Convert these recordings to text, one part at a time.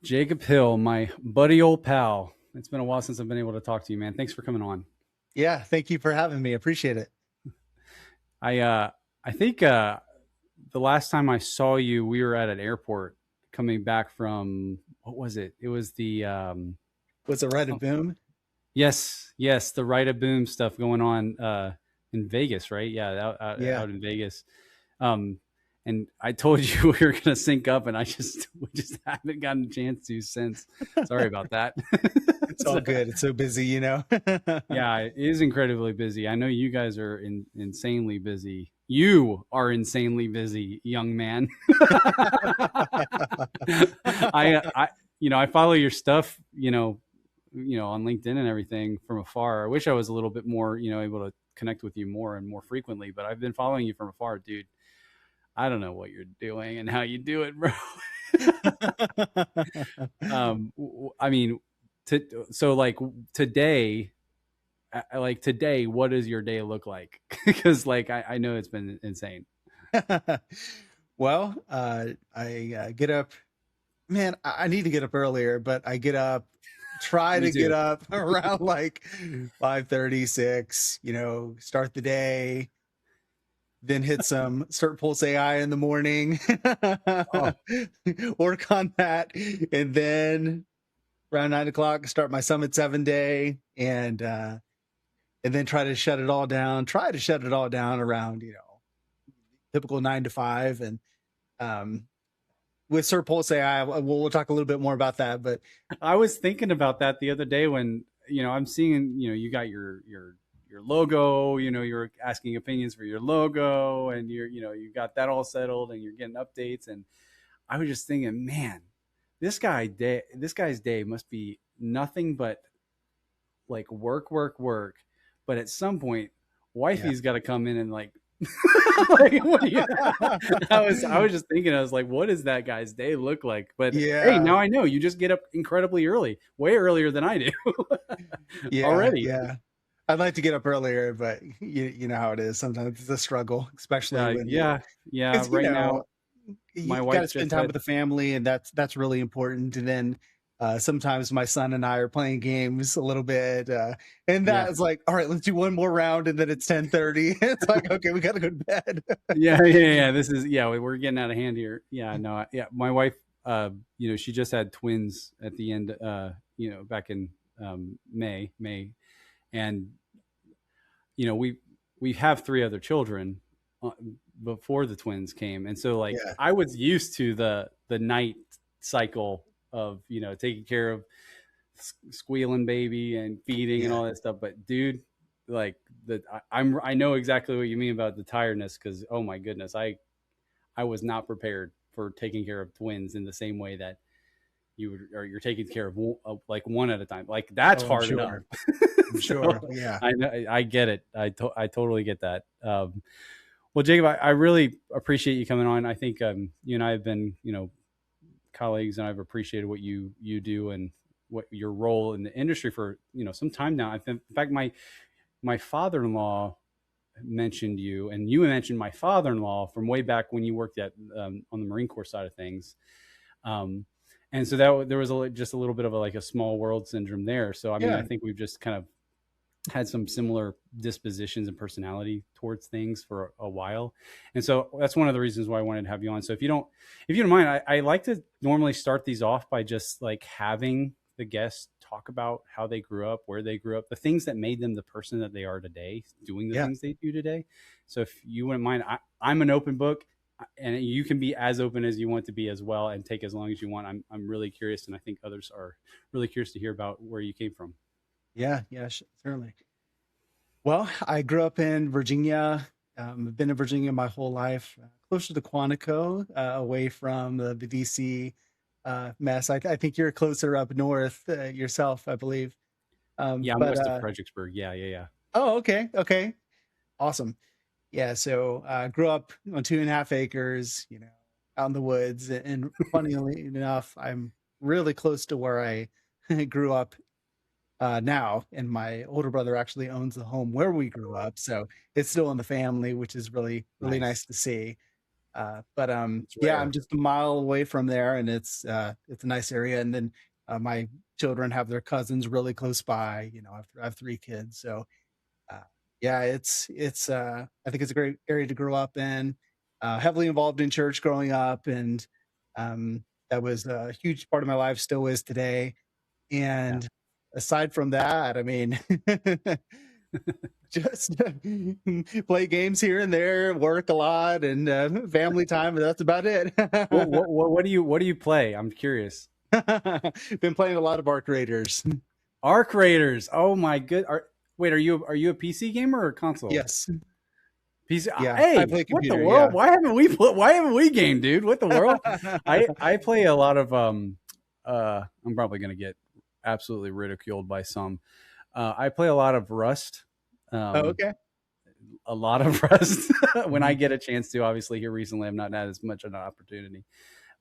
Jacob Hill, my buddy old pal. It's been a while since I've been able to talk to you, man. Thanks for coming on. Yeah, thank you for having me. Appreciate it. I think the last time I saw you, we were at an airport coming back from what was it? It was the Was it right a boom? yes, the Rite of Boom stuff going on in Vegas, right? Yeah, Yeah. out in Vegas. Um, and I told you we were gonna sync up, and we just haven't gotten a chance to since. Sorry about that. It's all good. It's so busy, you know. Yeah, it is incredibly busy. I know you guys are insanely busy. You are insanely busy, young man. I follow your stuff, on LinkedIn and everything from afar. I wish I was a little bit more, able to connect with you more and more frequently, but I've been following you from afar, dude. I don't know what you're doing and how you do it, bro. I mean, so like today, what does your day look like? Because I know it's been insane. Well, I get up, man, I need to get up earlier, but I get up, try Me to get too. up around like 5:36, start the day, then hit some CertPulse AI in the morning, Oh, work on that, and then around 9 o'clock, start my Summit 7 day, and then try to shut it all down. Try to shut it all down around typical 9 to 5, and with CertPulse AI, we'll talk a little bit more about that. But I was thinking about that the other day when I'm seeing you got your logo. You're asking opinions for your logo, and you got that all settled, and you're getting updates. And I was just thinking, man, this guy's day must be nothing but like work, work, work. But at some point, yeah, wifey's got to come in and like, like what do you, I was just thinking, I was like, what does that guy's day look like? But hey, yeah, now I know you just get up incredibly early, way earlier than I do yeah, already. yeah. I'd like to get up earlier, but you know how it is. Sometimes it's a struggle, especially when Yeah. because Right now, you my got to wife spend just time said, with the family, and that's really important. And then sometimes my son and I are playing games a little bit, and yeah, that's like, all right, let's do one more round, and then it's 10:30. It's like, okay, we got to go to bed. yeah. This is, yeah, we're getting out of hand here. Yeah, no, yeah. My wife, she just had twins at the end, back in May, and we have three other children before the twins came, and so like Yeah, I was used to the night cycle of taking care of squealing baby and feeding and yeah. all that stuff. But dude, like I know exactly what you mean about the tiredness, because oh my goodness, I was not prepared for taking care of twins in the same way that you're taking care of like one at a time. Like that's Oh, I'm hard enough. sure. I'm So sure. Yeah. I know, I get it. I totally get that. Well, Jacob, I really appreciate you coming on. I think you and I have been colleagues, and I've appreciated what you do and what your role in the industry for some time now. In fact, my father-in-law mentioned you, and you mentioned my father-in-law from way back when you worked at on the Marine Corps side of things. Um, and so that there was just a little bit of like a small world syndrome there. So I mean, I Yeah. think we've just kind of had some similar dispositions and personality towards things for a while. And so that's one of the reasons why I wanted to have you on. So if you don't mind, I like to normally start these off by just like having the guests talk about how they grew up, where they grew up, the things that made them the person that they are today, doing the Yeah. things they do today. So if you wouldn't mind, I'm an open book, and you can be as open as you want to be as well, and take as long as you want. I'm really curious, and I think others are really curious to hear about where you came from. Yeah. Yeah. Certainly. Well, I grew up in Virginia. I've been in Virginia my whole life, closer to Quantico, away from the DC mess. I think you're closer up north yourself, I believe. Yeah, I'm But west of Fredericksburg. Yeah. oh, okay, okay, awesome. Yeah, so grew up on 2.5 acres, out in the woods. And funnily enough, I'm really close to where I grew up now, and my older brother actually owns the home where we grew up, so it's still in the family, which is really really nice Nice. to see. But It's yeah, I'm rare. just a mile away from there, and it's a nice area. And then my children have their cousins really close by. I have 3 kids, so uh, yeah, it's I think it's a great area to grow up in. Heavily involved in church growing up, and that was a huge part of my life, still is today. Yeah. And aside from that, I mean, just play games here and there, work a lot, and family time, and that's about it. What do you play? I'm curious. Been playing a lot of Arc Raiders. Arc Raiders. Oh my good. Wait, are you a PC gamer or console? Yes. PC. Yeah, I Hey, play what the computer, world? yeah. Why haven't we gamed, dude? What the world? I play a lot of I'm probably gonna get absolutely ridiculed by some. I play a lot of Rust. Oh, Um, okay. a lot of Rust when I Mhm. get a chance to. Obviously, here recently, I've not had as much of an opportunity.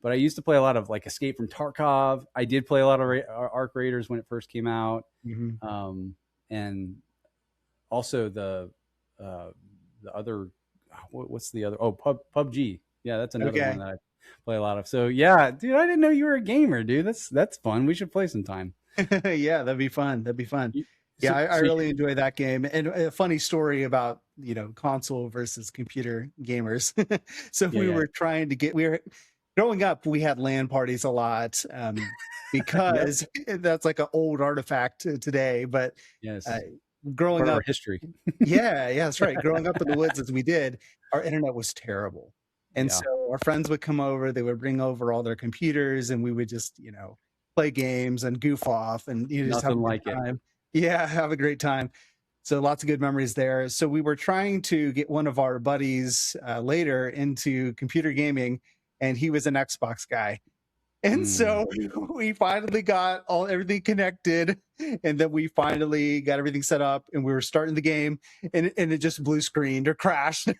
But I used to play a lot of like Escape from Tarkov. I did play a lot of Arc Raiders when it first came out, Mhm. um, and also uh, the other what's the other? Oh, PUBG. Yeah, that's another one Okay. that I play a lot of. So yeah, dude, I didn't know you were a gamer, dude. That's fun. We should play sometime. Yeah, that'd be fun. That'd be fun. You- Yeah, So I so really enjoy that game. And a funny story about, console versus computer gamers. So yeah, we yeah, were trying to get we were growing up, we had LAN parties a lot, yep, because that's like an old artifact today. But uh, yes, growing part of our up, history. yeah, that's right. Growing up in the woods as we did, our internet was terrible. And Yeah, so our friends would come over, they would bring over all their computers, and we would just, play games and goof off, and just have a nothing good like it. time. Yeah, have a great time. So lots of good memories there. So we were trying to get one of our buddies later into computer gaming, and he was an Xbox guy. And Mm. so we finally got everything connected, and then we finally got everything set up, and we were starting the game, and it just blue screened or crashed. We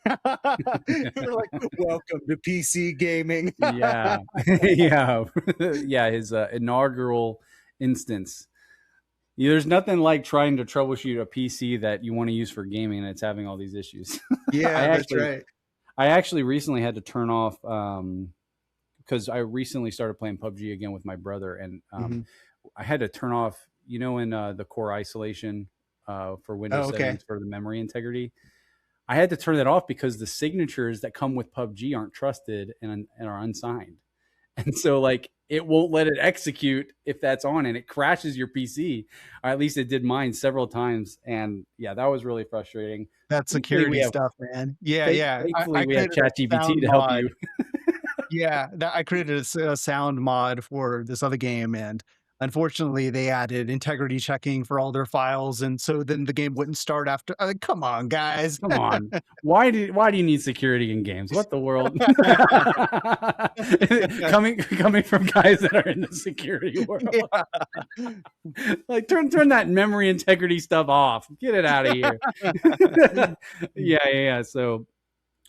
were like, "Welcome to PC gaming." Yeah, yeah, yeah. His inaugural instance. Yeah, there's nothing like trying to troubleshoot a PC that you want to use for gaming and it's having all these issues. I Yeah, that's actually, right. I actually recently had to turn off because I recently started playing PUBG again with my brother, and Mhm. I had to turn off, in the core isolation for Windows Oh, okay. settings for the memory integrity. I had to turn that off because the signatures that come with PUBG aren't trusted and are unsigned. And so like it won't let it execute if that's on and it crashes your PC. Or at least it did mine several times. And yeah, that was really frustrating. That Thankfully we security have stuff, man. Yeah, yeah. thankfully I we have created a ChatGPT sound to help you. mod. Yeah, that I created a sound mod for this other game, and unfortunately, they added integrity checking for all their files, and so then the game wouldn't start after. Come on, guys. Come on. Why do you need security in games? What the world? coming from guys that are in the security world. Yeah. Like turn that memory integrity stuff off. Get it out of here. Yeah, yeah, yeah. So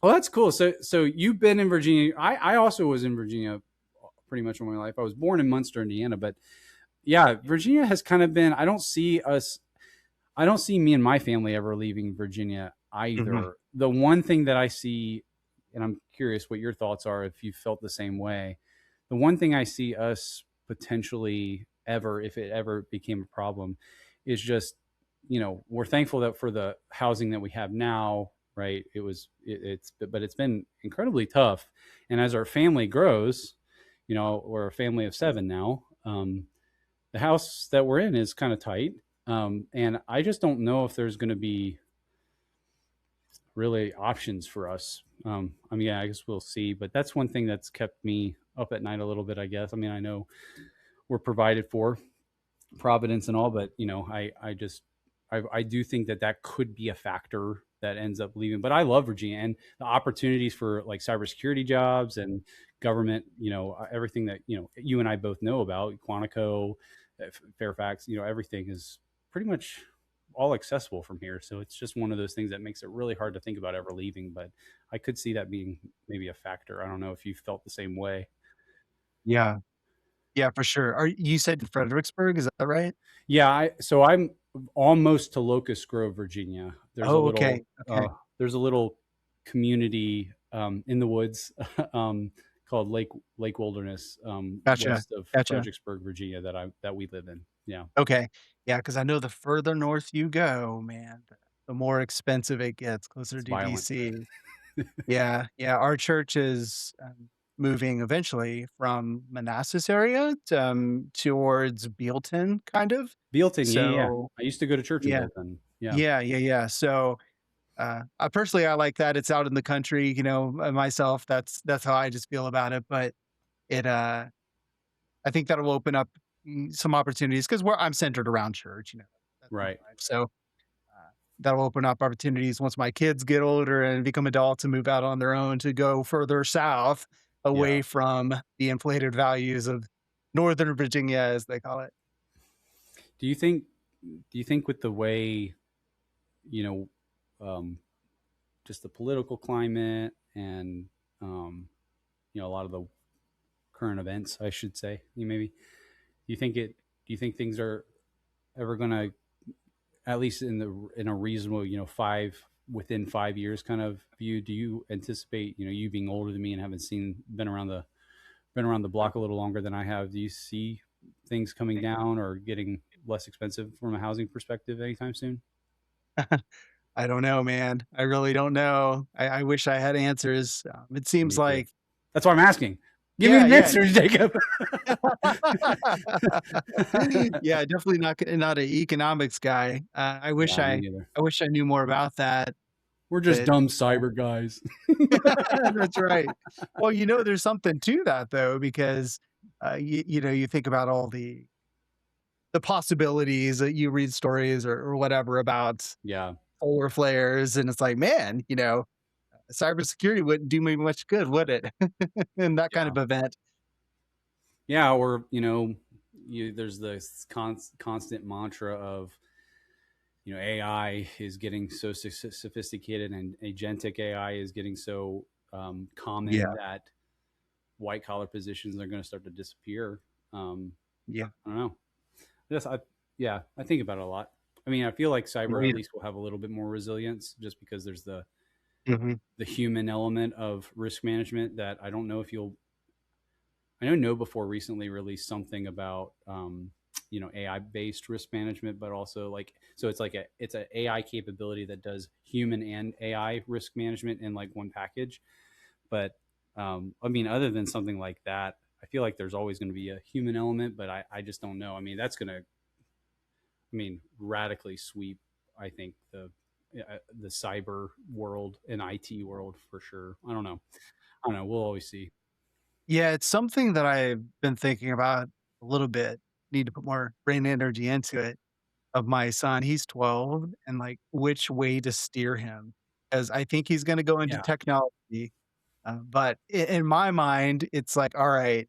well, that's cool. So you've been in Virginia. I also was in Virginia pretty much all my life. I was born in Munster, Indiana, but yeah, Virginia has kind of been. I don't see me and my family ever leaving Virginia Mhm. either. The one thing that I see, and I'm curious what your thoughts are if you felt the same way. The one thing I see us potentially ever, if it ever became a problem, is just, we're thankful that for the housing that we have now, right? But it's been incredibly tough. And as our family grows, we're a family of 7 now. The house that we're in is kind of tight, and I just don't know if there's going to be really options for us. I mean, yeah, I guess we'll see. But that's one thing that's kept me up at night a little bit, I guess. I mean, I know we're provided for, Providence and all, but I do think that could be a factor that ends up leaving. But I love Virginia and the opportunities for like cybersecurity jobs and government. Everything that you and I both know about Quantico, Fairfax. Everything is pretty much all accessible from here. So it's just one of those things that makes it really hard to think about ever leaving. But I could see that being maybe a factor. I don't know if you felt the same way. Yeah. Yeah, for sure. You said Fredericksburg, is that right? Yeah, so I'm almost to Locust Grove, Virginia. Oh, okay. Okay. There's a little community in the woods, called Lake Wilderness, Gotcha. west of Gotcha. Fredericksburg, Virginia, that we live in. Yeah, Okay. Yeah, because I know the further north you go, man, the more expensive it gets, closer it's to violent. DC. Yeah, yeah, our church is, moving eventually from Manassas area towards Bealton, kind of. Bealton, yeah, yeah. So, I used to go to church in yeah. Bealton. Yeah, Yeah, yeah, yeah. So, I personally, I like that it's out in the country, myself, that's how I just feel about it, but it, I think that'll open up, some opportunities because where I'm centered around church, that's my right. life. So, that'll open up opportunities once my kids get older and become adults and move out on their own to go further south Yeah. away from the inflated values of Northern Virginia, as they call it. Do you think? Do you think with the way, you know, um, just the political climate and, um, a lot of the current events, I should say, maybe, do you think it? Do you think things are ever going to, at least in a reasonable, within 5 years kind of view? Do you anticipate, you being older than me and having been around the block a little longer than I have? Do you see things coming down or getting less expensive from a housing perspective anytime soon? I don't know, man. I really don't know. I wish I had answers. It seems Me too. like, That's why I'm asking. Give me yeah, an yeah. answer, Jacob. Yeah, definitely not an economics guy. Yeah, me neither. I wish I knew more about that, We're just but dumb cyber guys. that's right. Well, there's something to that though, because, you think about all the possibilities that you read stories or whatever about Yeah, solar flares, and it's like, man, cybersecurity wouldn't do me much good, would it? In that kind yeah, of event. yeah. Or there's this constant mantra of, AI is getting so sophisticated and agentic AI is getting so common Yeah, that white collar positions are going to start to disappear. Um, yeah. I don't know. Yeah, I think about it a lot. I mean, I feel like cyber Me at either. least will have a little bit more resilience just because there's Mhm. the human element of risk management that I don't know if you'll. I know before recently released something about AI based risk management, but also like so it's a AI capability that does human and AI risk management in like one package. But I mean, other than something like that, I feel like there's always going to be a human element, but I just don't know. I mean, that's going to radically sweep, I think, the cyber world and IT world for sure. I don't know. I don't know. We'll always see. Yeah, it's something that I've been thinking about a little bit. Need to put more brain energy into it. Of my son, he's 12, and like which way to steer him, as I think he's going to go into Yeah. technology. But in my mind, it's like, all right,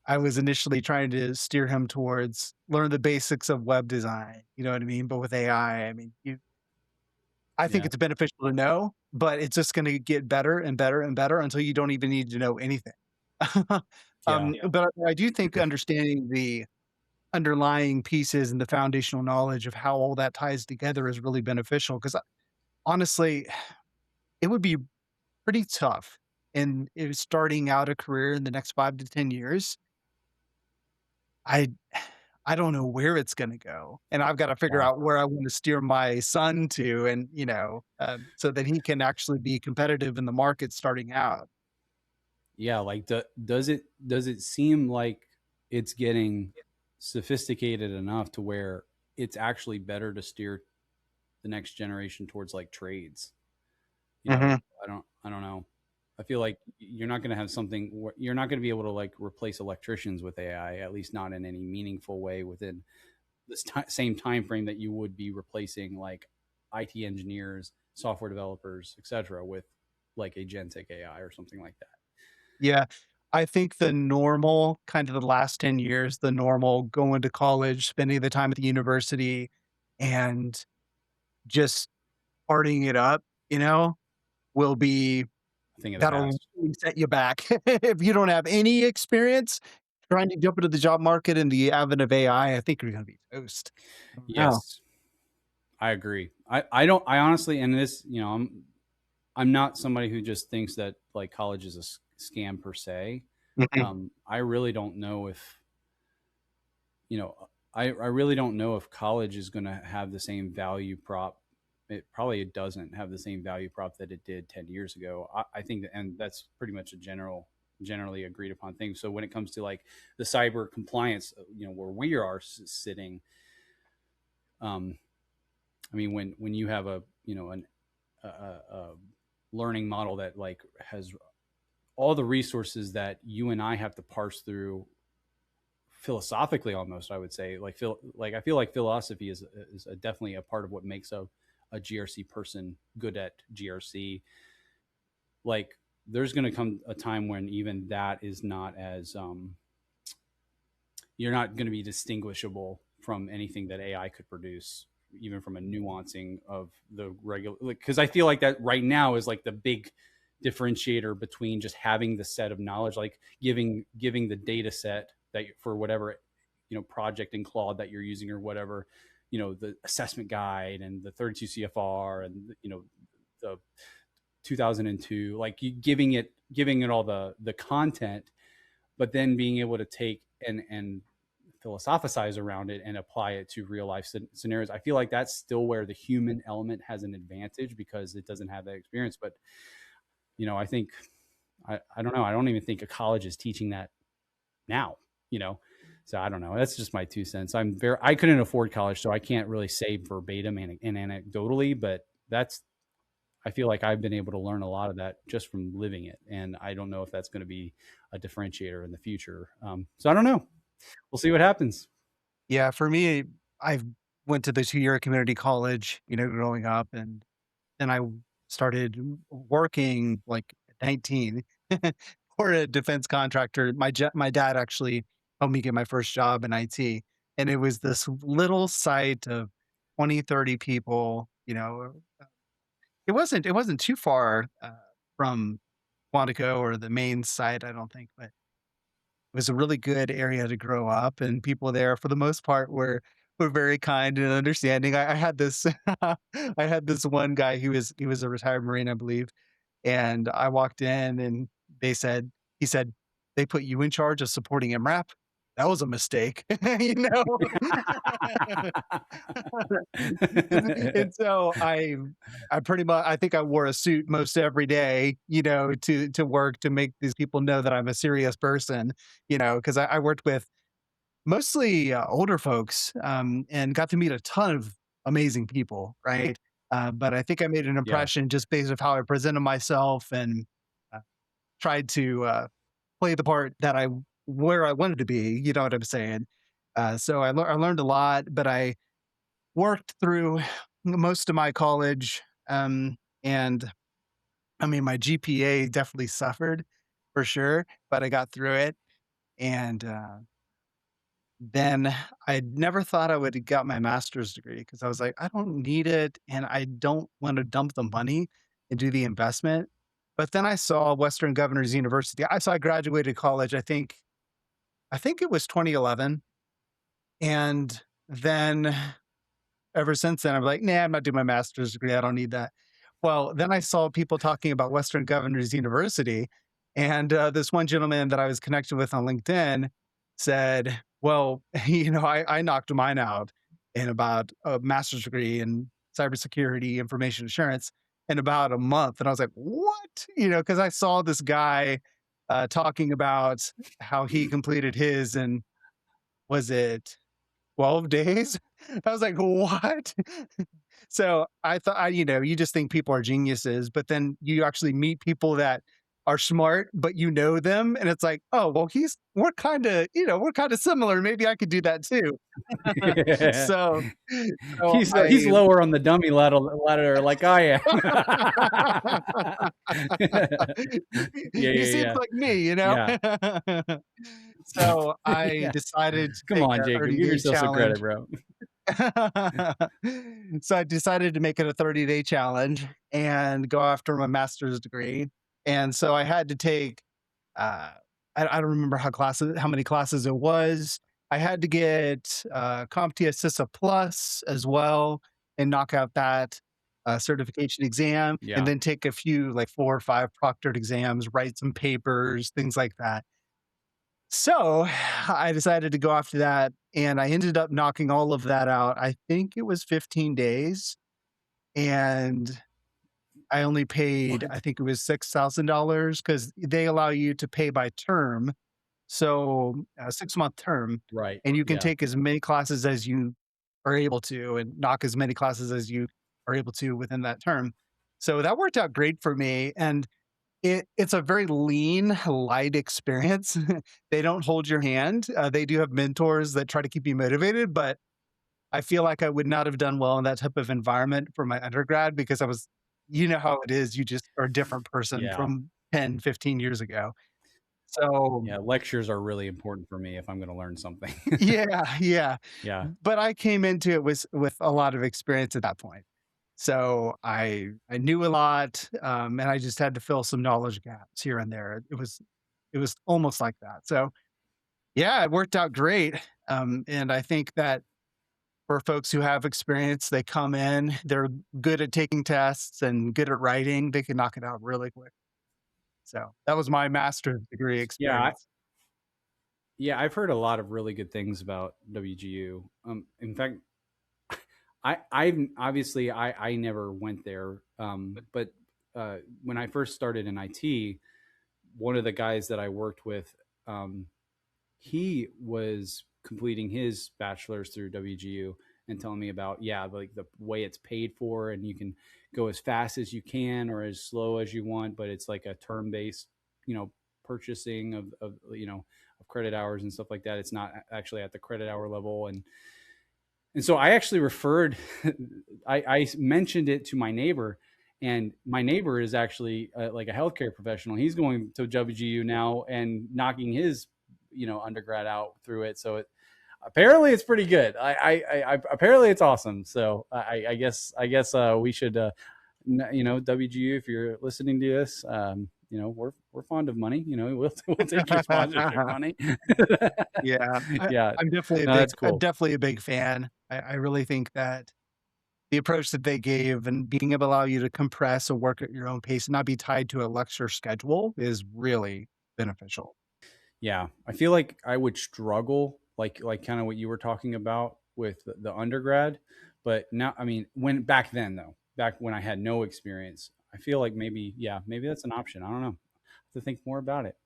I was initially trying to steer him towards learn the basics of web design. You know what I mean? But with AI, I mean, I think Yeah. it's beneficial to know, but it's just going to get better and better and better until you don't even need to know anything. Yeah. But I do think understanding the underlying pieces and the foundational knowledge of how all that ties together is really beneficial. Because honestly, it would be pretty tough in if starting out a career in the next 5 to 10 years. I I don't know where it's gonna go, and I've gotta figure Yeah. out where I wanna steer my son to and, so that he can actually be competitive in the market starting out. Yeah. Like, does it seem like it's getting sophisticated enough to where it's actually better to steer the next generation towards like trades? Mhm. I don't know. I feel like you're not going to have something where you're not going to be able to like replace electricians with AI, at least not in any meaningful way within the same time frame that you would be replacing like IT engineers, software developers, etc., with like agentic AI or something like that. Yeah. I think the normal kind of the last 10 years, the normal going to college, spending the time at the university, and just partying it up, will be A thing of the that'll past. really set you back. If you don't have any experience trying to jump into the job market in the advent of AI, I think you're gonna be toast. I don't know. Yes, I agree. I don't. I honestly, and this, I'm not somebody who just thinks that like college is a scam per se. Mhm. I really don't know if, you know, I really don't know if college is going to have the same value prop. It probably doesn't have the same value prop that it did 10 years ago. I think that, and that's pretty much a generally agreed upon thing. So when it comes to like the cyber compliance, where we are sitting, um, I mean, when you have a learning model that like has all the resources that you and I have to parse through philosophically, almost, I would say, I feel like philosophy is definitely a part of what makes a GRC person good at GRC. Like there's going to come a time when even that is not as you're not going to be distinguishable from anything that AI could produce, even from a nuancing of the regular. Because I feel like that right now is like the big differentiator between just having the set of knowledge, like giving the data set that for whatever project in Claude that you're using or whatever, the assessment guide and the 32 CFR and the 2002, like you giving it all the content, but then being able to take and philosophize around it and apply it to real life scenarios. I feel like that's still where the human element has an advantage because it doesn't have that experience. But I think I don't know. I don't even think a college is teaching that now. So I don't know. That's just my 2 cents. I couldn't afford college, so I can't really say verbatim and anecdotally, but I feel like I've been able to learn a lot of that just from living it, and I don't know if that's going to be a differentiator in the future. So I don't know. We'll see what happens. Yeah, for me, I went to the 2-year community college, growing up, and then I started working like at 19 for a defense contractor. My dad actually helped me get my first job in IT, and it was this little site of 20, 30 people. It wasn't too far from Quantico or the main site, I don't think, but it was a really good area to grow up, and people there, for the most part, were very kind and understanding. I had this I had this one guy, he was a retired Marine, I believe, and I walked in and he said, "They put you in charge of supporting MRAP? That was a mistake." You know? And so I pretty much I think I wore a suit most every day, to work to make these people know that I'm a serious person, because I worked with mostly older folks, and got to meet a ton of amazing people, right? But I think I made an Yeah. impression just based of how I presented myself and uh, tried to play the part that where I wanted to be. You know what I'm saying? So I learned a lot, but I worked through most of my college, and I mean, my GPA definitely suffered for sure, but I got through it. And then I never thought I would have got my master's degree because I was like, I don't need it and I don't want to dump the money and do the investment. But then I saw Western Governors University. I graduated college, I think it was 2011. And then ever since then, I'm like, nah, I'm not doing my master's degree. I don't need that. Well, then I saw people talking about Western Governors University, and this one gentleman that I was connected with on LinkedIn said, "Well, I knocked mine out in about a master's degree in cybersecurity, information assurance, in about a month." And I was like, "What?" Because I saw this guy talking about how he completed his, and was it 12 days? I was like, "What?" So I thought, you just think people are geniuses, but then you actually meet people that are smart, but you know them, and it's like, "Oh, well, we're kinda similar. Maybe I could do that too." So, so He's I lower on the dummy ladder like I am. Yeah, he yeah, seems yeah, like me. yeah, So I yeah. decided to Come take on, a Jacob, give 30-day yourself some credit, challenge. bro. So I decided to make it a 30-day challenge and go after my master's degree. And so I had to take, uh, I don't remember how many classes it was. I had to get CompTIA CISA Plus as well and knock out that. certification exam, and Yeah. then take a few, like 4 or 5 proctored exams, write some papers, things like that. So I decided to go after that, and I ended up knocking all of that out. I think it was 15 days, and I only paid, I What? think it was $6,000 because they allow you to pay by term. So a 6-month term, Right. and you can Yeah. take as many classes as you are able to and knock as many classes as you are able to within that term. So that worked out great for me. And it's a very lean, light experience. They don't hold your hand. They do have mentors that try to keep you motivated, but I feel like I would not have done well in that type of environment for my undergrad because I was, you know how it is, you just are a different person Yeah. from 10, 15 years ago. So, Yeah. Lectures are really important for me if I'm going to learn something. yeah, yeah. Yeah. But I came into it with a lot of experience at that point. So I knew a lot, and I just had to fill some knowledge gaps here and there. It was almost like that. So yeah, it worked out great. And I think that for folks who have experience, they come in, they're good at taking tests and good at writing, they can knock it out really quick. So that was my master's degree Yeah. experience. Yeah. I've heard a lot of really good things about WGU. In fact, I obviously I never went there. But when I first started in IT, one of the guys that I worked with, um, he was completing his bachelor's through WGU and telling me about, yeah, like the way it's paid for, and you can go as fast as you can or as slow as you want, but it's like a term based, you know, purchasing of of credit hours and stuff like that. It's not actually at the credit hour level. And so I actually referred, I mentioned it to my neighbor, and my neighbor is actually like a healthcare professional. He's going to WGU now and knocking his, undergrad out through it. So apparently it's pretty good. Apparently it's awesome. So I guess we should, WGU, if you're listening to this, we're fond of money. We'll take your sponsorship money. Yeah, Yeah, I'm definitely a no, big that's I'm cool. definitely a big fan. I really think that the approach that they gave and being able to allow you to compress and work at your own pace and not be tied to a lecture schedule is really beneficial. Yeah, I feel like I would struggle, like kind of what you were talking about with the undergrad, but now, I mean, when back then though, back when I had no experience, I feel like maybe, yeah, maybe that's an option. I don't know. I have to think more about it.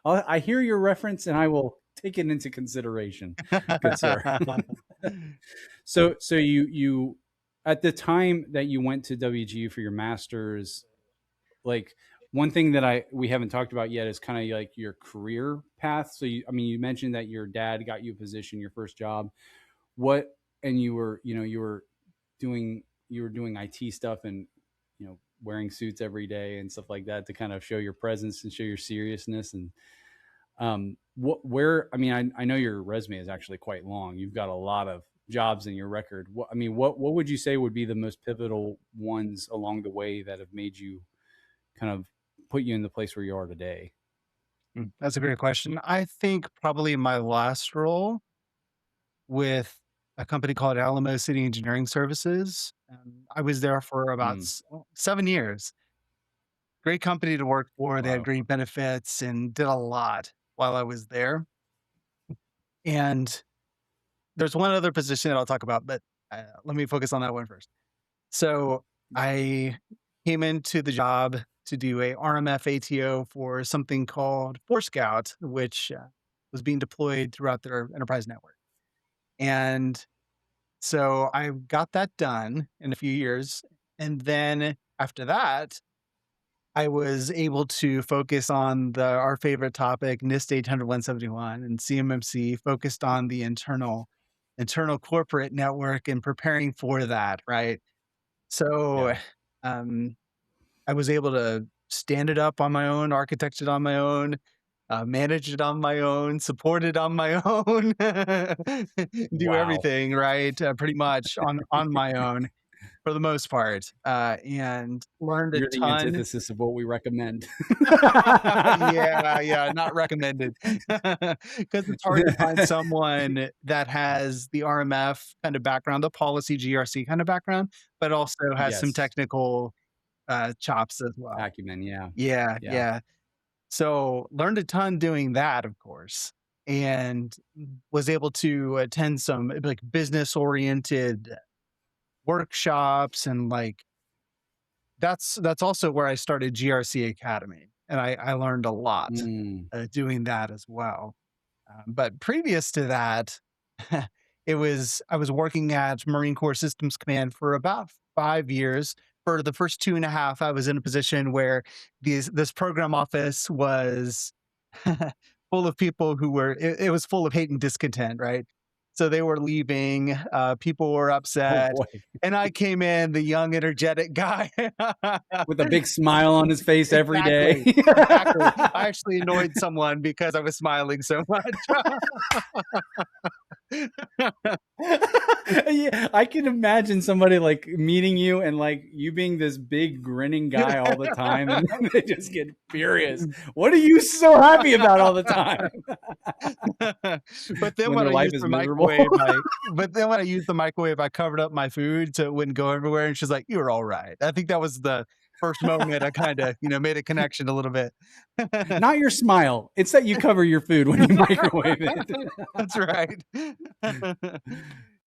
I hear your reference, and I will take it into consideration, good sir. So you at the time that you went to WGU for your master's, like one thing that we haven't talked about yet is kind of like your career path. So I mean, you mentioned that your dad got you a position, your first job. What and doing you were doing IT stuff and wearing suits every day and stuff like that to kind of show your presence and show your seriousness. And what where I mean, I know your resume is actually quite long. You've got a lot of jobs in your record. What would you say would be the most pivotal ones along the way that have made you kind of put you in the place where you are today? That's a great question. I think probably my last role with a company called Alamo City Engineering Services. I was there for about Mm, 7 years. Great company to work for. They had wow. great benefits and did a lot while I was there. And there's one other position that I'll talk about, but let me focus on that one first. So I came into the job to do a RMF ATO for something called Force Scout, which was being deployed throughout their enterprise network. And so I got that done in a few years. And then after that, I was able to focus on our favorite topic, NIST 800-171 and CMMC, focused on the internal corporate network and preparing for that, right? So, Yeah. um, I was able to stand it up on my own, architect it on my own, manage it on my own, support it on my own, do Wow. everything, right? Pretty much on my own. for the most part, and learned a You're the ton. antithesis of what we recommend. Yeah, yeah, not recommended. Because it's hard to find someone that has the RMF kind of background, the policy GRC kind of background, but also has some Yes. technical, chops as well. Acumen, yeah. Yeah, Yeah. yeah. So, learned a ton doing that, of course, and was able to attend some, like, business-oriented workshops and, like, that's also where I started GRC Academy, and I learned a lot, Mm. doing that as well. But previous to that, I was working at Marine Corps Systems Command for about 5 years. For the first 2 and a half, I was in a position where this program office was full of people who were it was full of hate and discontent, right? So they were leaving, people were Oh, upset, boy. and I came in, the young, energetic guy. With a big smile on his face every day. Exactly, exactly. I actually annoyed someone because I was smiling so much. Yeah, I can imagine somebody, like, meeting you and, like, you being this big grinning guy all the time, and then they just get furious. "What are you so happy about all the time?" But then When when their I life used is the miserable. microwave, I covered up my food so it wouldn't go everywhere, and she's like, "You're all right." I think that was the first moment I kinda, made a connection a little bit. Not your smile, it's that you cover your food when you microwave it. That's right.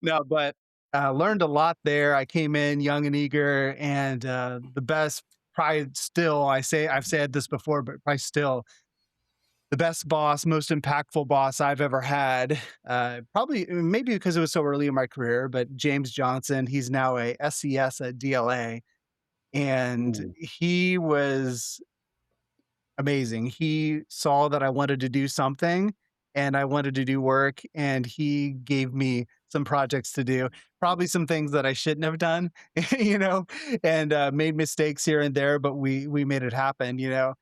No, but, learned a lot there. I came in young and eager, and, the best probably still, I've said this before, but probably still the best boss, most impactful boss I've ever had. Probably maybe because it was so early in my career, but James Johnson, he's now a SES at DLA, and Ooh. he was amazing. He saw that I wanted to do something and I wanted to do work, and he gave me some projects to do, probably some things that I shouldn't have done, you know, and made mistakes here and there, but we made it happen, you know.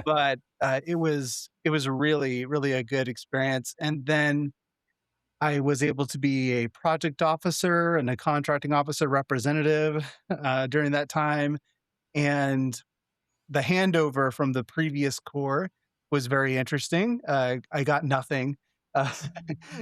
But it was really really a good experience. And then I was able to be a project officer and a contracting officer representative during that time, and the handover from the previous core was very interesting. I got nothing. Uh,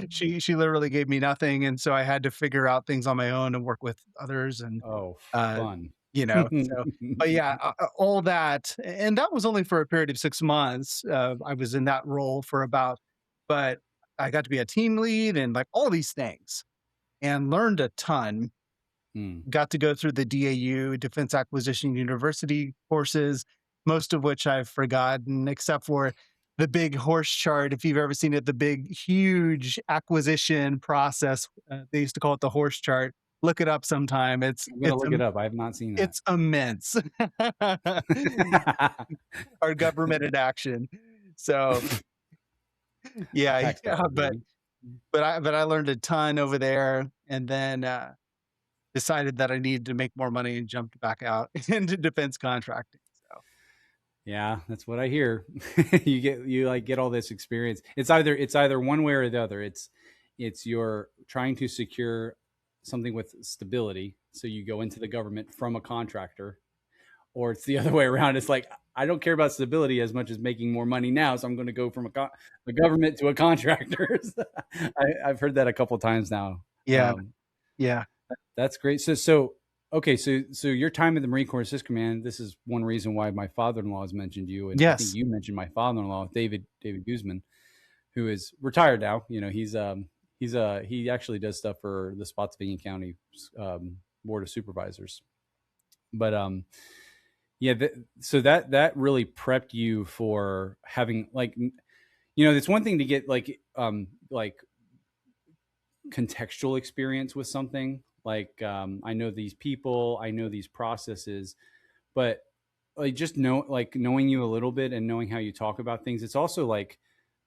she literally gave me nothing, and so I had to figure out things on my own and work with others, and Oh, uh, fun. so. But yeah, all that, and that was only for a period of 6 months. I was in that role for about, but I got to be a team lead and like all these things, and learned a ton. Mm. Got to go through the DAU, Defense Acquisition University courses, most of which I've forgotten, except for the big horse chart. If you've ever seen it, the big, huge acquisition process. They used to call it the horse chart. Look it up sometime. I'm gonna look it up, I have not seen that. It's immense. Our government in action. So yeah, Tax yeah, dollars, baby. but I learned a ton over there, and then decided that I needed to make more money and jumped back out into defense contracting. So Yeah, that's what I hear. You like get all this experience. It's either one way or the other. It's you're trying to secure something with stability, so you go into the government from a contractor, or it's the other way around. It's like I don't care about stability as much as making more money now, so I'm going to go from the government to a contractor. I've heard that a couple times now. yeah, Um, yeah, that's great. So okay, so your time at the Marine Corps Assist Command. This is one reason why my father-in-law has mentioned you, and I think yes, you mentioned my father-in-law, David Guzman, who is retired now. You know, he actually does stuff for the Spotsylvania County Board of Supervisors. But yeah, so that really prepped you for having like it's one thing to get like contextual experience with something like I know these people, I know these processes, but like just knowing you a little bit and knowing how you talk about things, it's also like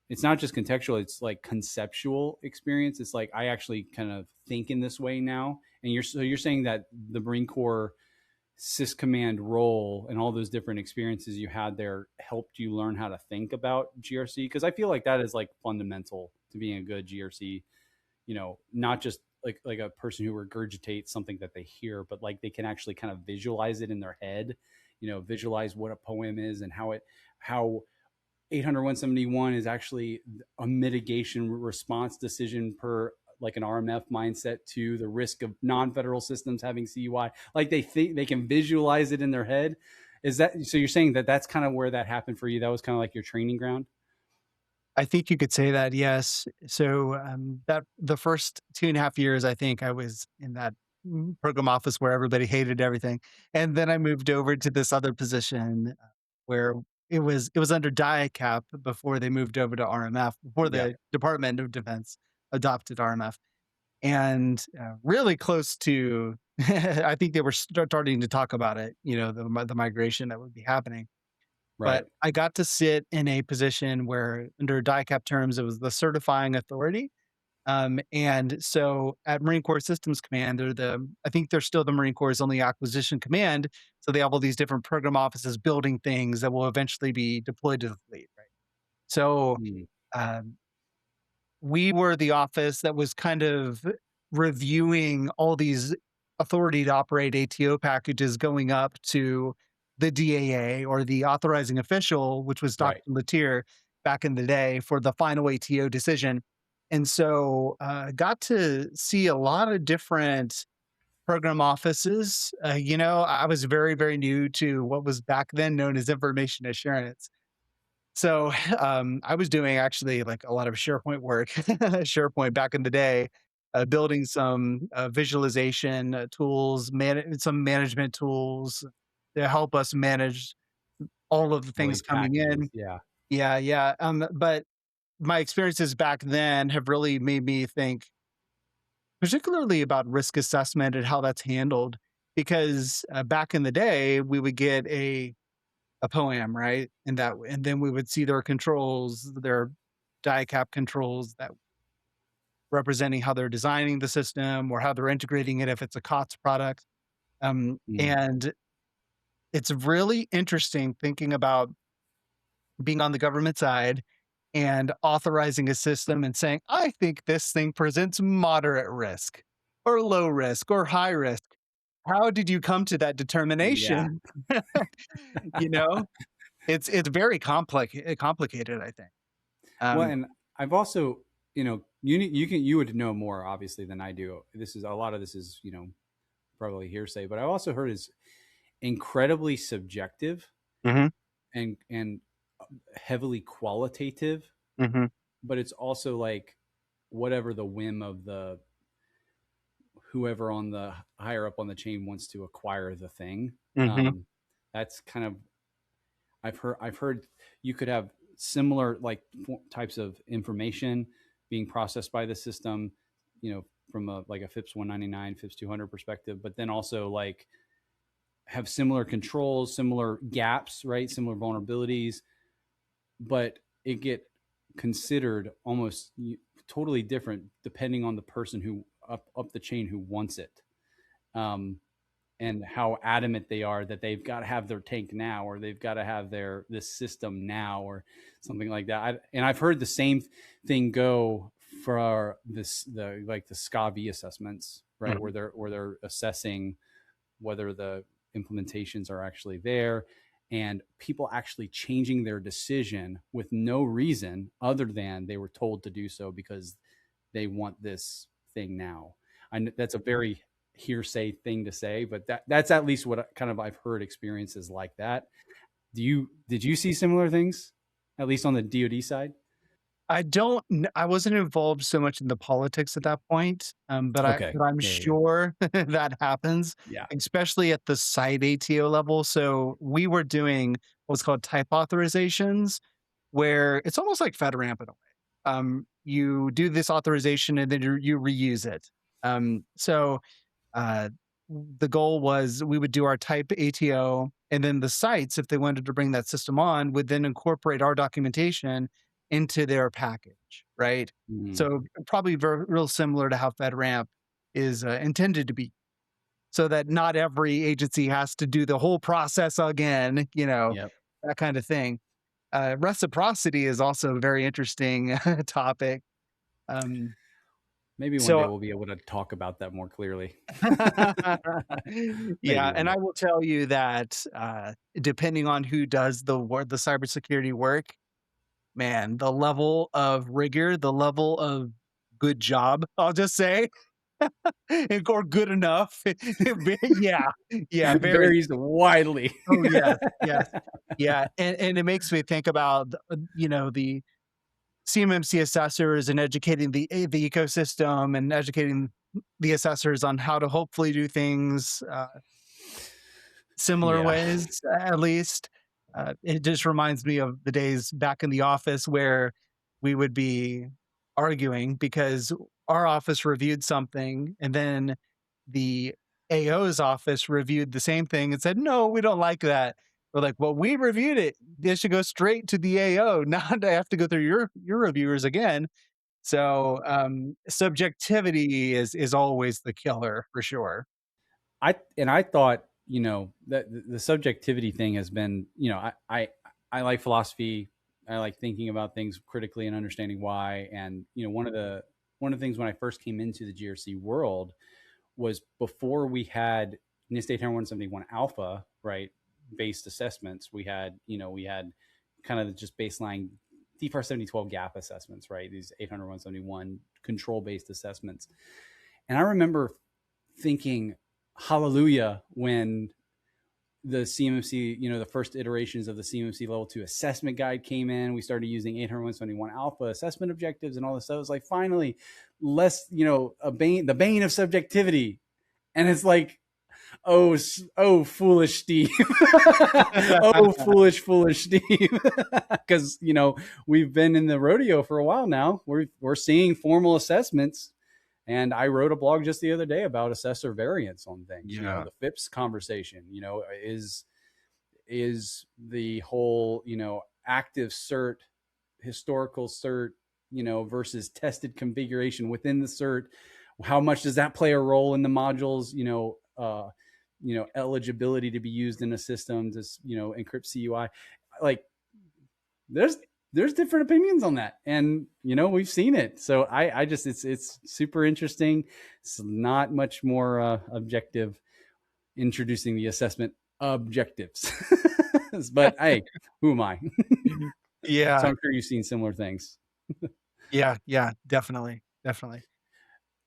it's not just contextual, it's like conceptual experience. It's like I actually kind of think in this way now. And you're saying that the Marine Corps sys command role and all those different experiences you had there helped you learn how to think about GRC, because I feel like that is like fundamental to being a good GRC, not just like a person who regurgitates something that they hear, but like they can actually kind of visualize it in their head, visualize what a poem is and how 800-171 is actually a mitigation response decision per like an RMF mindset to the risk of non-federal systems having CUI. Like they think they can visualize it in their head. Is that so? You're saying that that's kind of where that happened for you? That was kind of like your training ground. I think you could say that, yes. So that the first 2.5 years, I think I was in that program office where everybody hated everything, and then I moved over to this other position where it was under DIACAP before they moved over to RMF, before Yeah. the Department of Defense adopted RMF, and really close to. I think they were starting to talk about it. The migration that would be happening. But Right. I got to sit in a position where under DICAP terms, it was the certifying authority. And so at Marine Corps Systems Command, I think they're still the Marine Corps' only acquisition command. So they have all these different program offices building things that will eventually be deployed to the fleet, right? So Mm. um, we were the office that was kind of reviewing all these authority to operate ATO packages going up to the DAA or the authorizing official, which was Dr. Right. Latier back in the day for the final ATO decision. And so got to see a lot of different program offices. I was very, very new to what was back then known as information assurance. So, I was doing actually like a lot of SharePoint work, SharePoint back in the day, building some visualization tools, some management tools to help us manage all of the All things these coming packages. in. Yeah. Yeah, yeah. But my experiences back then have really made me think, particularly about risk assessment and how that's handled. Because back in the day, we would get a poem, right? And then we would see their controls, their DICAP controls that representing how they're designing the system or how they're integrating it if it's a COTS product. Mm. And it's really interesting thinking about being on the government side and authorizing a system and saying, I think this thing presents moderate risk or low risk or high risk. How did you come to that Yeah. determination? you know, it's very complicated, I think. Well, Um, and I've also, you would know more obviously than I do. This is a lot of this is, probably hearsay, but I also heard is incredibly subjective Mhm, and heavily qualitative, mhm, but it's also like whatever the whim of the whoever on the higher up on the chain wants to acquire the thing. mhm, That's kind of I've heard you could have similar like types of information being processed by the system, from a like a FIPS 199, FIPS 200 perspective, but then also like have similar controls, similar gaps, right? Similar vulnerabilities, but it get considered almost totally different depending on the person who up the chain who wants it. Um, and how adamant they are that they've got to have their tank now or they've got to have this system now or something like that. And I've heard the same thing go for the like the SCAV assessments, right? mhm, Where they're assessing whether the implementations are actually there and people actually changing their decision with no reason other than they were told to do so because they want this thing now. That's a very hearsay thing to say, but that's at least what kind of I've heard experiences like that. Did you see similar things, at least on the DoD side? I wasn't involved so much in the politics at that point, Okay. but I'm Yeah. Yeah. sure that happens, Yeah. especially at the site ATO level. So we were doing what's called type authorizations, where it's almost like FedRAMP in a way. You do this authorization and then you reuse it. So Uh, the goal was we would do our type ATO, and then the sites, if they wanted to bring that system on, would then incorporate our documentation into their package, right? Mhm. So probably real similar to how FedRAMP is intended to be, so that not every agency has to do the whole process again, Yep. that kind of thing. Reciprocity is also a very interesting topic. Um, Maybe one day So we'll be able to talk about that more clearly. Maybe yeah, one and day. I will tell you that, depending on who does the cybersecurity work, man, the level of rigor, the level of good job, I'll just say, or good enough. Yeah, yeah, very. Varies widely. Oh, yes, yes. Yeah, and it makes me think about, the CMMC assessors and educating the ecosystem and educating the assessors on how to hopefully do things, similar Yeah. ways, at least. It just reminds me of the days back in the office where we would be arguing because our office reviewed something and then the AO's office reviewed the same thing and said, "No, we don't like that." We're like, "Well, we reviewed it. This should go straight to the AO, not I have to go through your reviewers again." So, subjectivity is always the killer for sure. I thought, that the subjectivity thing has been, I like philosophy. I like thinking about things critically and understanding why. And one of the things when I first came into the GRC world was before we had NIST 800-171 alpha, right, based assessments. We had kind of just baseline DFAR 7012 gap assessments, right? These 800-171 control based assessments. And I remember thinking, hallelujah, when the CMMC, the first iterations of the CMMC level 2 assessment guide came in. We started using 800-171 alpha assessment objectives and all this stuff. It was like, finally, less, the bane of subjectivity. And it's like, oh, foolish Steve. Oh, foolish Steve. Because, we've been in the rodeo for a while now. We're seeing formal assessments. And I wrote a blog just the other day about assessor variance on things. Yeah. The FIPS conversation, is the whole, active cert, historical cert, versus tested configuration within the cert. How much does that play a role in the modules? Eligibility to be used in a system to, encrypt CUI. Like, there's different opinions on that, and we've seen it. So I just it's super interesting. It's not much more objective, introducing the assessment objectives. But hey, who am I? So Yeah, I'm sure you've seen similar things. yeah, yeah, definitely, definitely.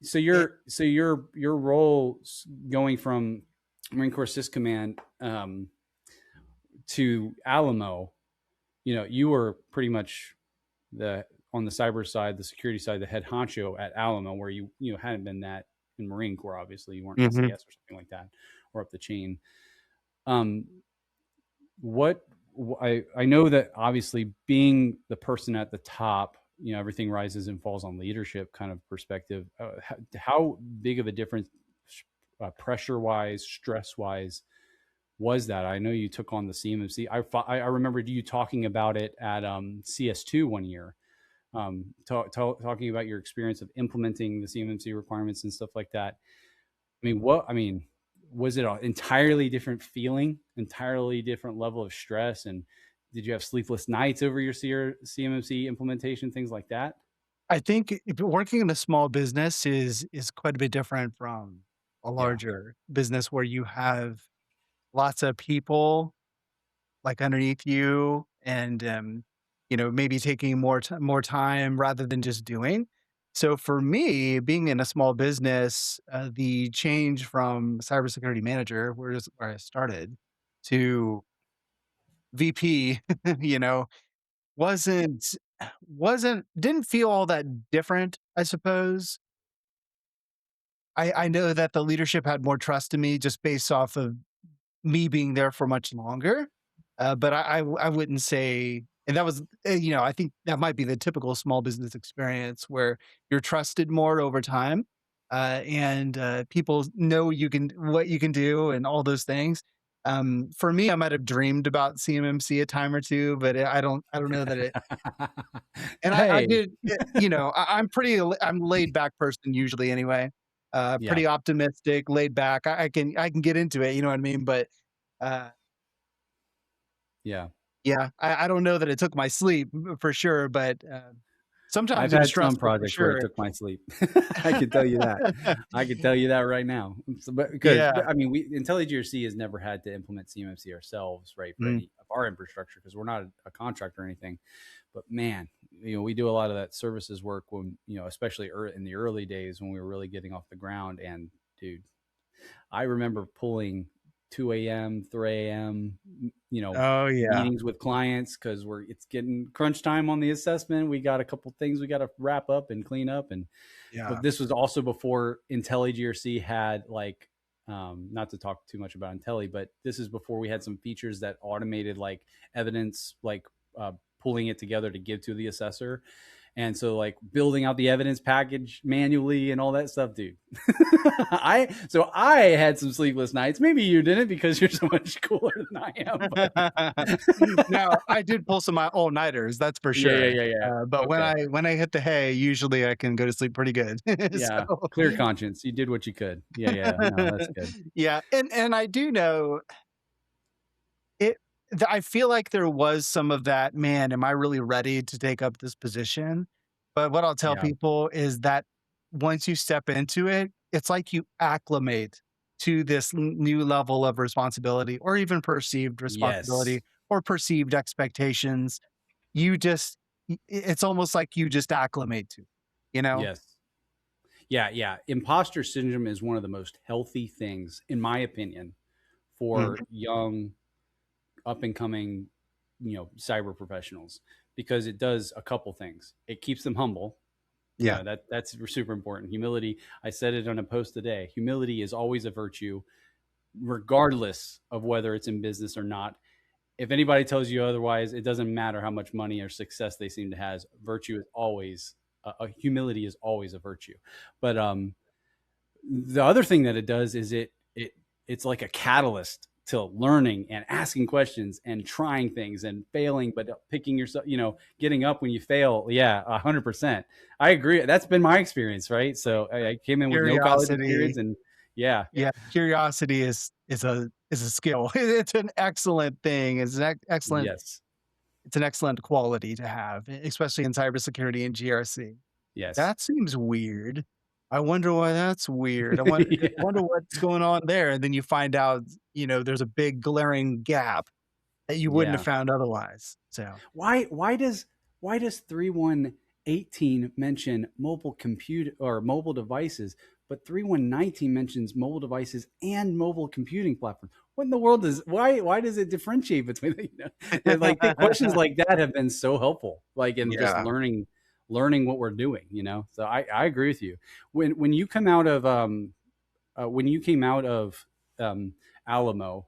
So It your role going from Marine Corps Sys Command to Alamo, you were pretty much the on the cyber side, the security side, the head honcho at Alamo, where you hadn't been that in Marine Corps. Obviously, you weren't Mhm. SAS or something like that, or up the chain. Um, what I know that obviously being the person at the top, everything rises and falls on leadership kind of perspective. How big of a difference, pressure wise, stress wise, was that? I know you took on the CMMC. I remembered you talking about it at CS2 one year, talking about your experience of implementing the CMMC requirements and stuff like that. Was it an entirely different feeling, entirely different level of stress? And did you have sleepless nights over your CMMC implementation, things like that? I think if working in a small business is quite a bit different from a Yeah. larger business where you have lots of people, like, underneath you and, maybe taking more time rather than just doing. So for me, being in a small business, the change from cybersecurity manager, where I started, to VP, you know, wasn't didn't feel all that different, I suppose. I know that the leadership had more trust in me just based off of me being there for much longer, but I wouldn't say, and that was, I think that might be the typical small business experience where you're trusted more over time, and, people know what you can do and all those things. For me, I might have dreamed about CMMC a time or two, but I don't know that it. And I Hey, did, I'm laid back person usually anyway, yeah, pretty optimistic, laid back. I can get into it, you know what I mean? But, uh, yeah. yeah, I don't know that it took my sleep for sure, but, Sometimes I've it was had some stressful for projects where it sure. took my sleep. I can tell you that. I can tell you that right now. So, but Yeah. I mean, IntelliGRC has never had to implement CMMC ourselves, right, for Mm. any of our infrastructure because we're not a contractor or anything. But man, we do a lot of that services work when, especially in the early days when we were really getting off the ground. And dude, I remember pulling 2 a.m., 3 a.m., Oh yeah. meetings with clients because it's getting crunch time on the assessment. We got a couple things we got to wrap up and clean up. But Yeah. this was also before IntelliGRC had like, not to talk too much about Intelli, but this is before we had some features that automated like evidence, like pulling it together to give to the assessor. And so like building out the evidence package manually and all that stuff, dude. I had some sleepless nights. Maybe you didn't because you're so much cooler than I am. But Now I did pull some all-nighters, that's for yeah, yeah, sure. yeah, yeah. But Okay. when I hit the hay, usually I can go to sleep pretty good. Yeah. So Clear conscience. You did what you could. Yeah, yeah. No, that's good. yeah, and I do know it. I feel like there was some of that. Man, am I really ready to take up this position? But what I'll tell Yeah. people is that once you step into it, it's like you acclimate to this new level of responsibility, or even perceived Yes. responsibility, or perceived expectations. You just, it's almost like you just acclimate to, you know. Yes. Yeah, yeah. Imposter syndrome is one of the most healthy things, in my opinion, for Mhm. young, up and coming, cyber professionals, because it does a couple things. It keeps them humble. Yeah. That's super important. Humility. I said it on a post today. Humility is always a virtue, regardless of whether it's in business or not. If anybody tells you otherwise, it doesn't matter how much money or success they seem to have. Virtue is always humility is always a virtue. But the other thing that it does is it's like a catalyst to learning and asking questions and trying things and failing, but picking yourself, getting up when you fail. Yeah, 100%. I agree. That's been my experience, right? So I came in with no college experience, Curiosity. and yeah, Yeah, curiosity is a skill. It's an excellent thing. yes, It's an excellent quality to have, especially in cybersecurity and GRC. yes, That seems weird. I wonder why that's weird. I yeah, wonder what's going on there. And then you find out, there's a big glaring gap that you wouldn't have yeah. found otherwise. So Why does 3118 mention mobile compute or mobile devices, but 3119 mentions mobile devices and mobile computing platform? What in the world is why does it differentiate between like the questions like that have been so helpful, like in just yeah. learning what we're doing. So I agree with you. When you come out of when you came out of Alamo,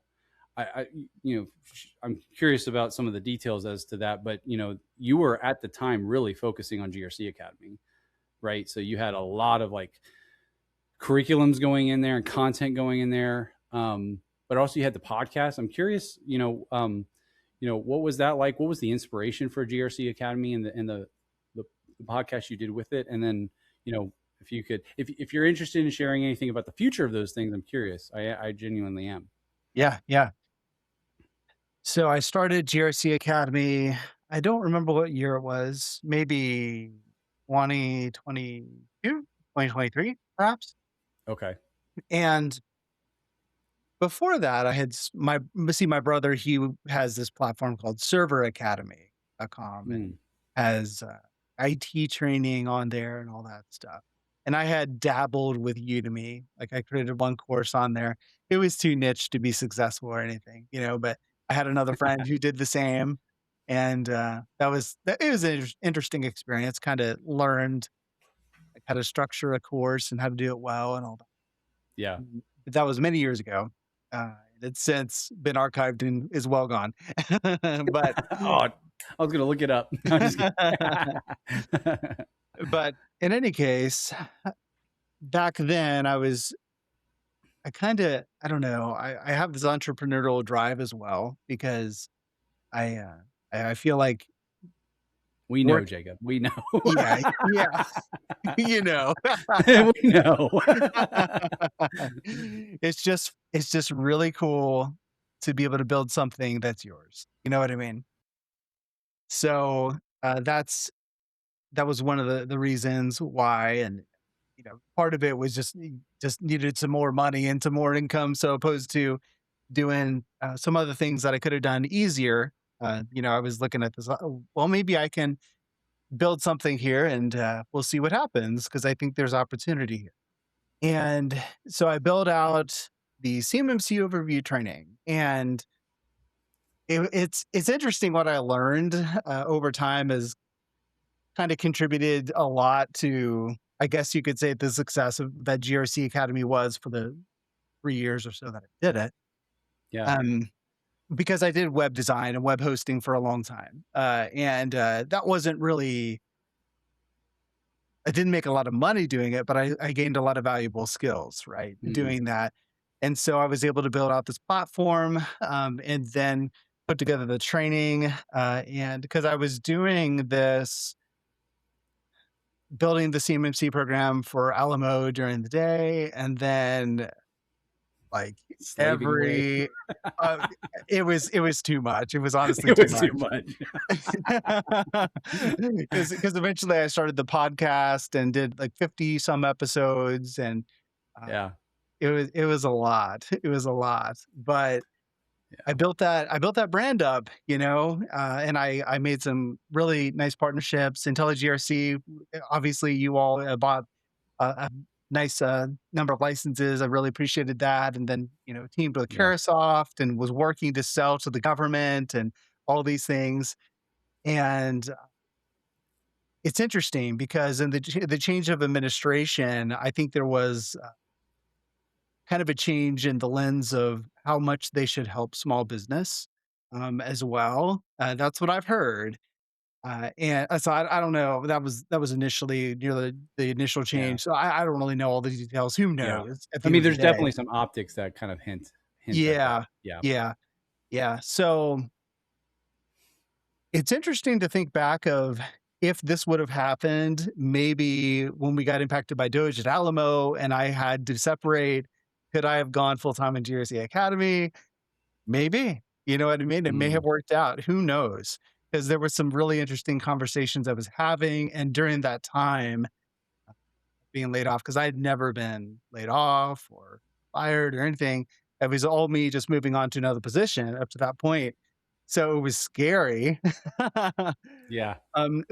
I I'm curious about some of the details as to that, but you were at the time really focusing on GRC Academy, right? So you had a lot of like curriculums going in there and content going in there, but also you had the podcast. I'm curious, what was that like? What was the inspiration for GRC Academy and the podcast you did with it? And then if you could, if you're interested in sharing anything about the future of those things, I'm curious. I genuinely am. Yeah. Yeah. So I started GRC Academy. I don't remember what year it was. Maybe 2022, 2023, perhaps. Okay. And before that, I had my brother. He has this platform called serveracademy.com and Mm. has IT training on there and all that stuff. And I had dabbled with Udemy. Like I created one course on there. It was too niche to be successful or anything, but I had another friend who did the same. And it was an interesting experience. Kind of learned like, how to structure a course and how to do it well and all that. Yeah. But that was many years ago. It's since been archived and is well gone. But Oh, I was gonna look it up. No, I'm just kidding. but in any case, back then I don't know, I have this entrepreneurial drive as well because I, uh, I feel like We know, work Jacob. We know. yeah, yeah, you know. We know. It's just really cool to be able to build something that's yours. You know what I mean? So, that's that was one of the reasons why. And part of it was just needed some more money and some more income, so opposed to doing some other things that I could have done easier. I was looking at this, well, maybe I can build something here, and we'll see what happens, because I think there's opportunity here. And so I built out the CMMC overview training, and it's interesting what I learned over time has kind of contributed a lot to, I guess you could say, the success of that GRC Academy was for the 3 years or so that I did it. Yeah. Um, because I did web design and web hosting for a long time, and that wasn't really. I didn't make a lot of money doing it, but I gained a lot of valuable skills, right, Mm, doing that. And so I was able to build out this platform, and then put together the training, and because I was doing this, building the CMMC program for Alamo during the day, and then, like, slaving away. every uh, it was too much. It was honestly It too was too much. much. Because eventually I started the podcast and did like 50 some episodes, and uh, Yeah. it was a lot. It was a lot, but Yeah. I built that brand up, and I made some really nice partnerships. IntelliGRC, obviously, you all bought a nice number of licenses. I really appreciated that, and then teamed with Yeah. Carasoft and was working to sell to the government and all these things. And it's interesting because in the change of administration, I think there was kind of a change in the lens of how much they should help small business, as well. That's what I've heard. And so I don't know. That was initially near the initial Yeah. change. So I don't really know all the details. Who Yeah. knows at I the end mean, of the there's day? definitely some optics that kind of hint at that. Yeah, Yeah. yeah, yeah. So it's interesting to think back of, if this would have happened, maybe when we got impacted by Doge at Alamo and I had to separate, could I have gone full time in GRC Academy? Maybe. You know what I mean? It may Mm, have worked out. Who knows? Because there were some really interesting conversations I was having. And during that time, being laid off, because I had never been laid off or fired or anything. It was all me just moving on to another position up to that point. So it was scary. yeah.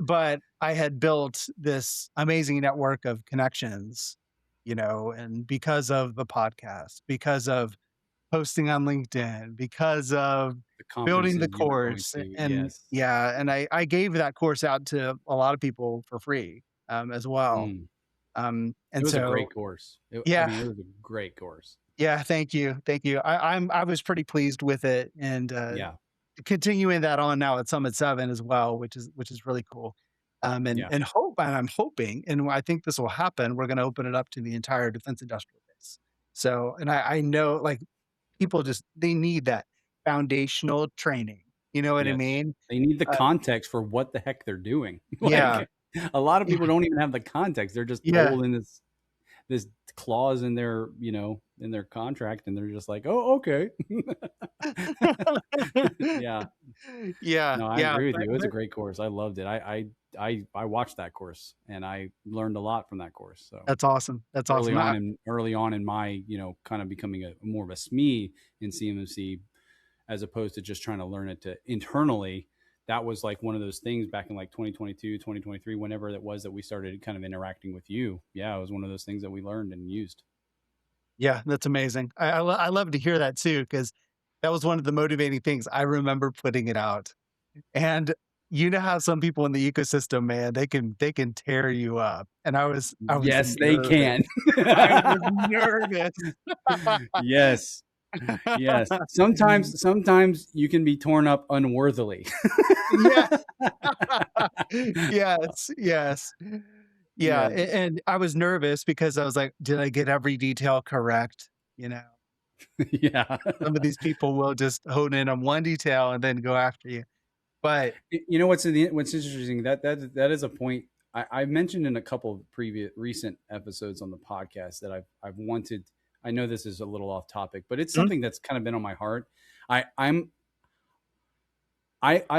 But I had built this amazing network of connections, and because of the podcast, because of posting on LinkedIn, because of The building the conferences you were going course, to. and Yes. yeah, and I gave that course out to a lot of people for free, as well. Mm. It And was a so, great course. I yeah, mean, it was a great course. yeah, thank you, thank you. I was pretty pleased with it, and Yeah. continuing that on now at Summit 7 as well, which is really cool. Yeah. And I'm hoping, and I think this will happen, we're gonna open it up to the entire defense industrial base. So, and I know, like, people just they need that foundational training. You know what I Yes. mean? They need the Uh, context for what the heck they're doing. yeah, Like, a lot of yeah, people don't even have the context. They're just yeah. told in this clause in their contract, and they're just like, "Oh, okay." Yeah. Yeah, No, I yeah, agree with you. It was a great course. I loved it. I watched that course, and I learned a lot from that course. So that's awesome. That's awesome. early on in my, kind of becoming a more of a SME in CMMC, as opposed to just trying to learn it to internally. That was like one of those things back in like 2022, 2023, whenever that was that we started kind of interacting with you. Yeah, it was one of those things that we learned and used. Yeah, that's amazing. I love to hear that too, because that was one of the motivating things. I remember putting it out, and you know how some people in the ecosystem, man, they can tear you up, and I was Yes, they nervous. can. I was nervous. Yes. Yes. Sometimes you can be torn up unworthily. Yeah. Yes, yes. Yeah, Yes. and I was nervous because I was like, "Did I get every detail correct?" You know? Yeah. Some of these people will just hone in on one detail and then go after you. But You know what's interesting, that is a point I mentioned in a couple of previous recent episodes on the podcast that I've wanted. I know this is a little off topic, but it's mm, something that's kind of been on my heart. I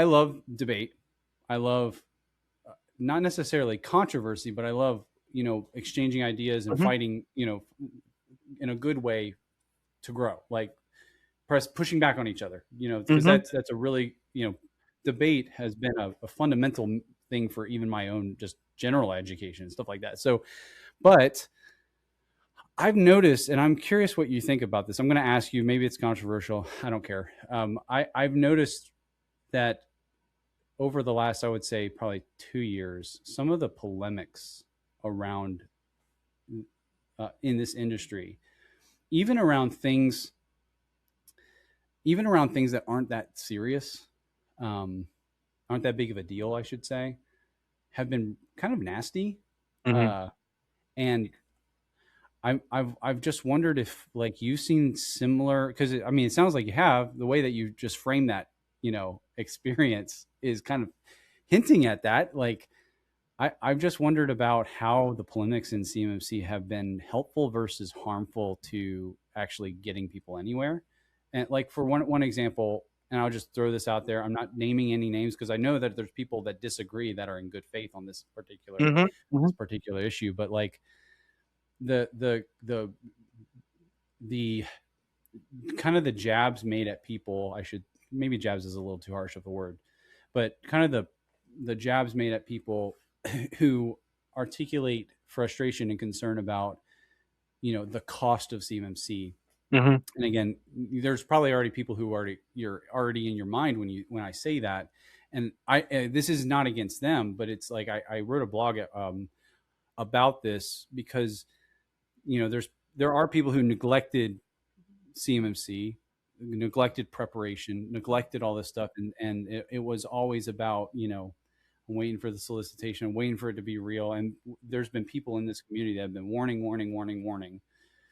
love debate. I love not necessarily controversy, but I love, exchanging ideas and Mhm. fighting, in a good way to grow, like pushing back on each other, because Mhm. that's a really, debate has been a fundamental thing for even my own just general education and stuff like that. So, but I've noticed, and I'm curious what you think about this. I'm going to ask you, maybe it's controversial. I don't care. I've noticed that over the last, I would say, probably 2 years, some of the polemics around in this industry, even around things, even around things that aren't that serious, um, aren't that big of a deal, I should say, have been kind of nasty. Mhm. Uh, and I've just wondered if like you've seen similar, because I mean it sounds like you have. The way that you just frame that experience is kind of hinting at that. Like I've just wondered about how the polemics in CMMC have been helpful versus harmful to actually getting people anywhere. And like for one example, and I'll just throw this out there. I'm not naming any names because I know that there's people that disagree that are in good faith on Mhm. this Mhm. particular issue. But like the the the the kind of the jabs made at people, I should, maybe jabs is a little too harsh of a word, but kind of the jabs made at people who articulate frustration and concern about the cost of CMMC. Mhm. And again, there's probably already people who you're already in your mind when I say that. And this is not against them, but it's like I wrote a blog about this because there are people who neglected CMMC, neglected preparation, neglected all this stuff, and it was always about I'm waiting for the solicitation, I'm waiting for it to be real, and there's been people in this community that have been warning, warning, warning, warning.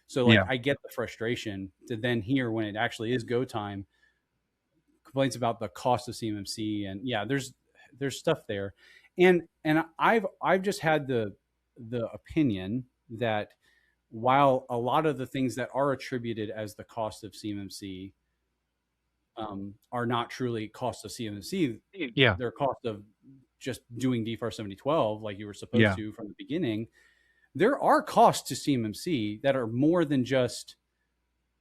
So like Yeah. I get the frustration to then hear when it actually is go time, complaints about the cost of CMMC, and yeah, there's stuff there, and I've just had the opinion that while a lot of the things that are attributed as the cost of CMMC are not truly cost of CMMC, Yeah. they're cost of just doing DFAR 7012 like you were supposed Yeah. to from the beginning. There are costs to CMMC that are more than just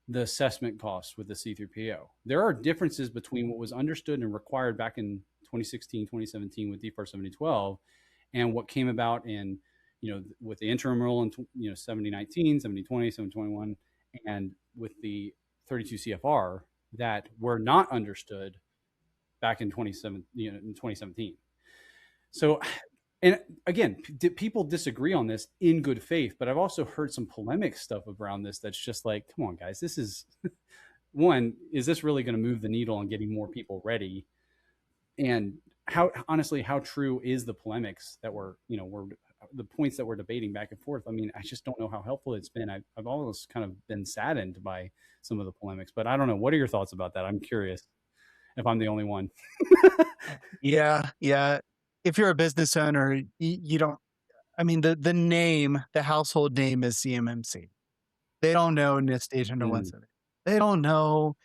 the assessment costs with the C3PO. There are differences between what was understood and required back in 2016, 2017 with DFAR 7012 and what came about in, with the interim rule in, 7019, 7020, 7021, and with the 32 CFR that were not understood back in 2017. So, and again, people disagree on this in good faith, but I've also heard some polemic stuff around this that's just like, come on, guys, this is one, is this really going to move the needle on getting more people ready? And how, honestly, how true is the polemics that we're the points that we're debating back and forth? I mean, I just don't know how helpful it's been. I've always kind of been saddened by some of the polemics, but I don't know. What are your thoughts about that? I'm curious if I'm the only one. Yeah. Yeah. If you're a business owner, you don't. I mean, the name, the household name is CMMC. They don't know NIST stage under Mm, 170. They don't know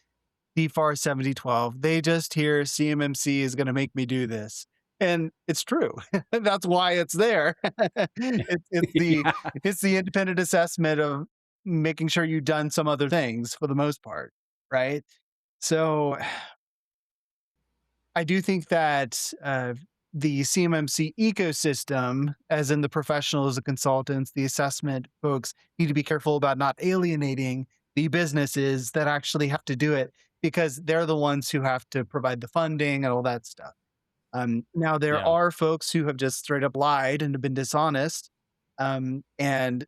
DFAR 7012. They just hear CMMC is going to make me do this. And it's true. That's why it's there. It's the yeah. it's the independent assessment of making sure you've done some other things for the most part, right? So I do think that the CMMC ecosystem, as in the professionals, the consultants, the assessment folks, need to be careful about not alienating the businesses that actually have to do it because they're the ones who have to provide the funding and all that stuff. Now, there Yeah. are folks who have just straight up lied and have been dishonest. And I'm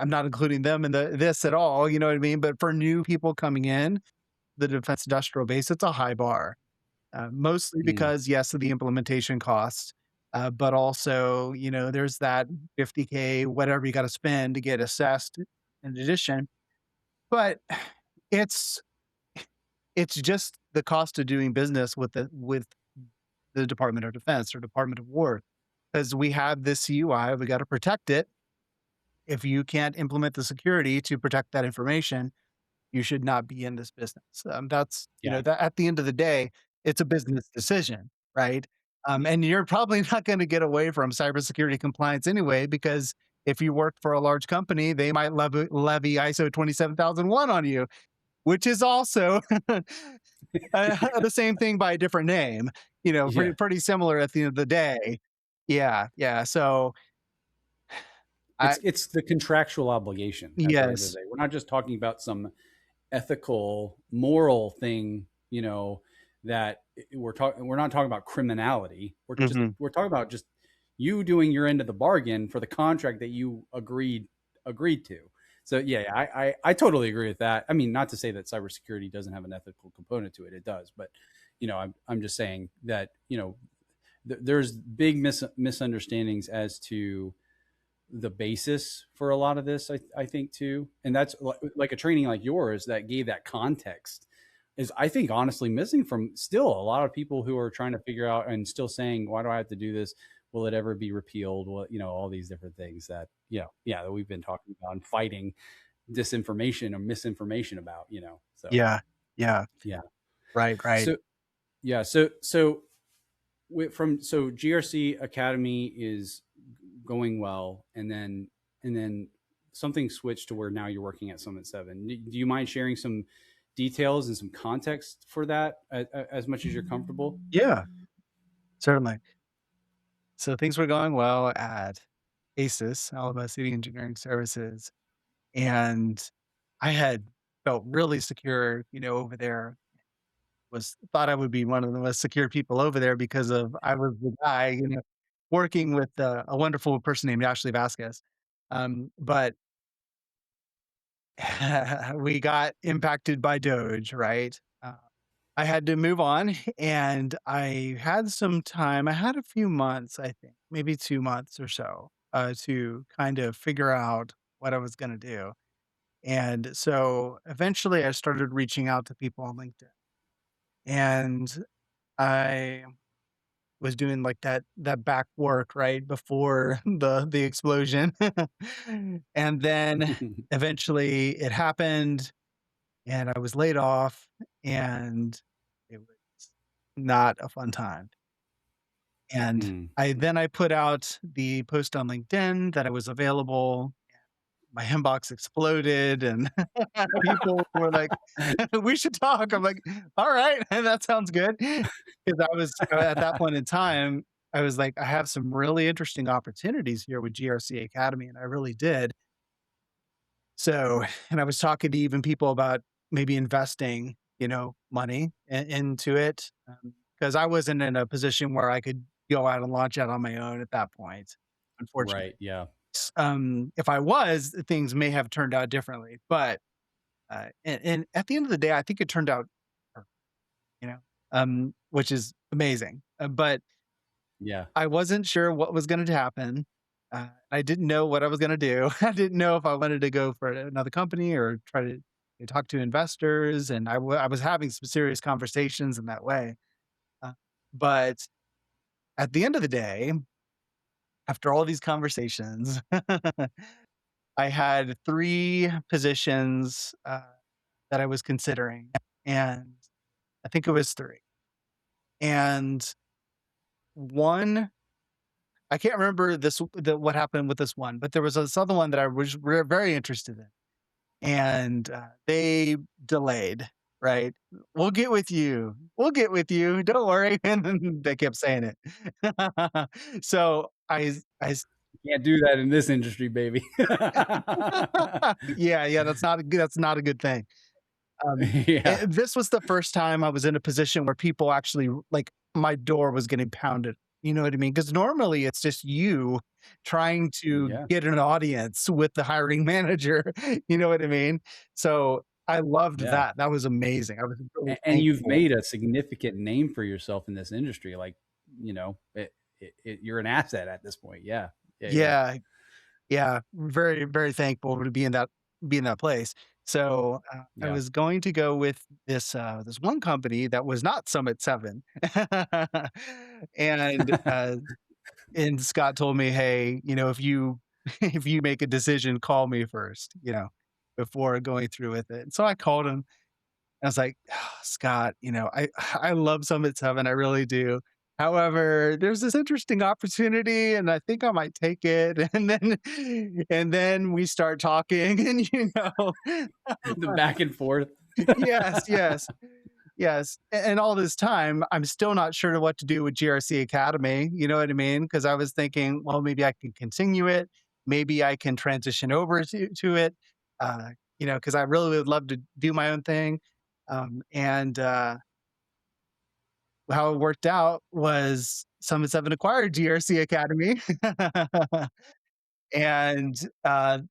not including them in this at all. You know what I mean? But for new people coming in, the defense industrial base, it's a high bar, mostly Mm, because, yes, of the implementation costs, but also, there's that 50K, whatever you got to spend to get assessed in addition. But it's it's just the cost of doing business with the Department of Defense or Department of War, because we have this CUI, we got to protect it. If you can't implement the security to protect that information, you should not be in this business. That's yeah. that at the end of the day, it's a business decision, right? And you're probably not going to get away from cybersecurity compliance anyway, because if you work for a large company, they might levy ISO 27001 on you, which is also the same thing by a different name. Yeah. Pretty similar at the end of the day. Yeah, yeah. So I It's the contractual obligation at the end of yes. the day. We're not just talking about some ethical, moral thing, that we're not talking about criminality. Hmm. We're talking about just you doing your end of the bargain for the contract that you agreed to. So yeah, I totally agree with that. I mean, not to say that cybersecurity doesn't have an ethical component to it. It does, but I'm just saying that, there's big misunderstandings as to the basis for a lot of this, I think too. And that's like a training like yours that gave that context is, I think, honestly missing from still a lot of people who are trying to figure out and still saying, why do I have to do this? Will it ever be repealed? Well, all these different things that, yeah, that we've been talking about and fighting disinformation or misinformation about, so Yeah, yeah. yeah. Right, right. So yeah, so so GRC Academy is going well, and then something switched to where now you're working at Summit 7. Do you mind sharing some details and some context for that, as much as you're comfortable? Yeah, certainly. So things were going well at ACES, Alamo City Engineering Services, and I had felt really secure, over there. Was thought I would be one of the most secure people over there because of I was the guy, working with a wonderful person named Ashley Vasquez. But we got impacted by Doge, right? I had to move on, and I had some time. I had a few months, I think, maybe 2 months or so, to kind of figure out what I was going to do. And so eventually, I started reaching out to people on LinkedIn, and I was doing like that back work right before the explosion. And then eventually it happened and I was laid off and it was not a fun time. And Mm. I put out the post on LinkedIn that I was available. My inbox exploded and people were like, "We should talk." I'm like, "All right, that sounds good." Because I was at that point in time, I was like, "I have some really interesting opportunities here with GRC Academy," and I really did. So, and I was talking to even people about maybe investing, money into it, because I wasn't in a position where I could go out and launch out on my own at that point, unfortunately. Right. Yeah. If I was, things may have turned out differently, but and at the end of the day, I think it turned out, perfect, which is amazing. But Yeah. I wasn't sure what was going to happen. I didn't know what I was going to do. I didn't know if I wanted to go for another company or try to talk to investors. And I was having some serious conversations in that way. Uh, but at the end of the day, after all these conversations, I had 3 positions, that I was considering, and I think it was 3. And one I can't remember what happened with this one, but there was this other one that I was very interested in, and, they delayed, right? "We'll get with you. We'll get with you. Don't worry." And then they kept saying it. So I Can't do that in this industry, baby. yeah, yeah, that's not a good thing. Yeah. This was the first time I was in a position where people actually like, my door was getting pounded, you know what I mean? Because normally it's just you trying to Yeah. get an audience with the hiring manager, you know what I mean? So, I loved Yeah. that, that was amazing, I was really And you've thankful. made a significant name for yourself in this industry. Like, you're an asset at this point. Yeah. Yeah. Yeah. Yeah, yeah, very, very thankful to be in that place. So, I Yeah. was going to go with this one company that was not Summit 7. And, and Scott told me, "Hey, if you if you make a decision, call me first, before going through with it." And so I called him. I was like, "Ah, Scott, I I love Summit 7, I really do. However, there's this interesting opportunity and I think I might take it. And then we start talking and The back and forth. yes, yes. Yes, and all this time, I'm still not sure what to do with GRC Academy, you know what I mean? Because I was thinking, well, maybe I can continue it, maybe I can transition over to it, uh, because I really would love to do my own thing, and, how it worked out was Summit 7 acquired GRC Academy, and,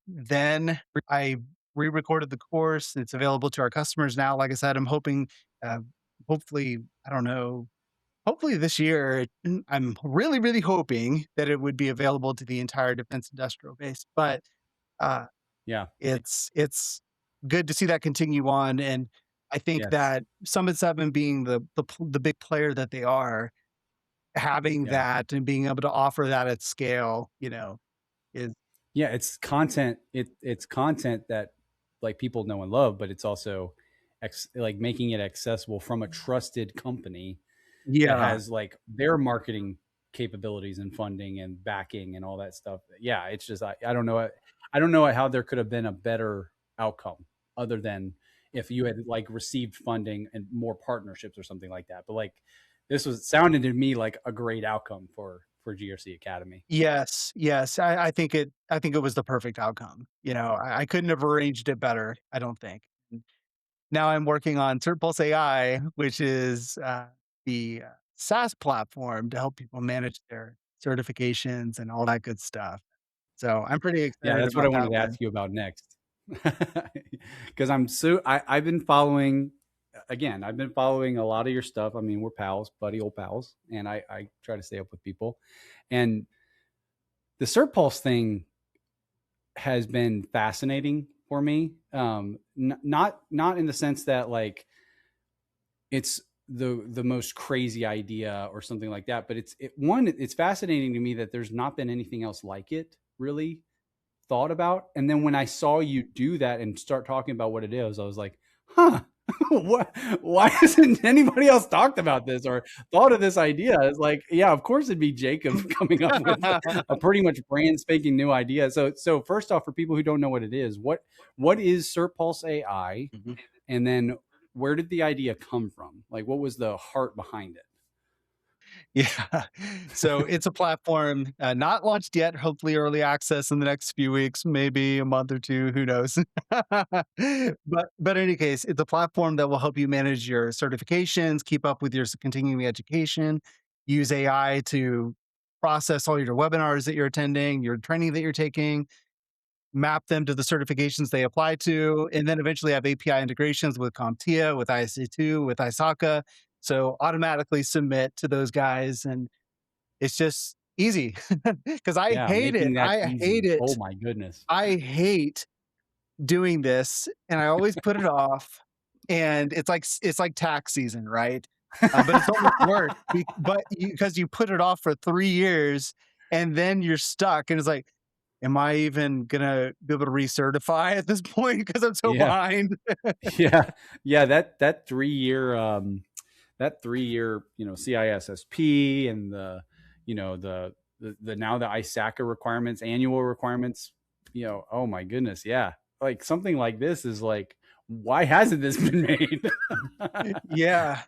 then I re-recorded the course, it's available to our customers now, like I said, I'm hoping, uh, hopefully, I don't know, hopefully this year, I'm really, really hoping that it would be available to the entire defense industrial base. But uh, Yeah. it's good to see that continue on, and I think Yes. that Summit Seven being the big player that they are, having Yeah. that and being able to offer that at scale, is Yeah, it's content. It's content that like people know and love, but it's also like making it accessible from a trusted company that yeah, has like their marketing capabilities and funding and backing and all that stuff. Yeah, it's just I don't know I don't know how there could have been a better outcome other than if you had like received funding and more partnerships or something like that. But like this was sounded to me like a great outcome for GRC Academy. yes, yes. I think it was the perfect outcome. I couldn't have arranged it better. I don't think. Now I'm working on CertPulse AI, which is, the, SaaS platform to help people manage their certifications and all that good stuff. So I'm pretty Yeah, excited that's what I about wanted that to ask one. you about next. Because I've been following again, I've been following a lot of your stuff. I mean, we're pals, buddy old pals, and I try to stay up with people. And the CertPulse thing has been fascinating for me. Not in the sense that like it's the most crazy idea or something like that, but it's fascinating to me that there's not been anything else like it really thought about. And then when I saw you do that and start talking about what it is, I was like, huh, what, why hasn't anybody else talked about this or thought of this idea? It's like, yeah, of course it'd be Jacob coming up with a pretty much brand spanking new idea. So first off, for people who don't know what it is, what is CertPulse AI? Mhm. And then where did the idea come from? Like, what was the heart behind it? Yeah. So it's a platform, not launched yet, hopefully early access in the next few weeks, maybe a month or 2, who knows? But in any case, it's a platform that will help you manage your certifications, keep up with your continuing education, use AI to process all your webinars that you're attending, your training that you're taking, map them to the certifications they apply to, and then eventually have API integrations with CompTIA, with ISA2, with ISACA. So automatically submit to those guys. And it's just easy because I Yeah, hate it. making that I hate easy. Oh it. my goodness. I hate doing this and I always put it off. And it's like tax season, right? But it's almost worse because you put it off for 3 years and then you're stuck. And it's like, am I even gonna be able to recertify at this point because I'm so Yeah. behind? Yeah, yeah. That 3 year, CISSP and the now the ISACA requirements, annual requirements. Oh my goodness, yeah. Like something like this is like, why hasn't this been made? Yeah,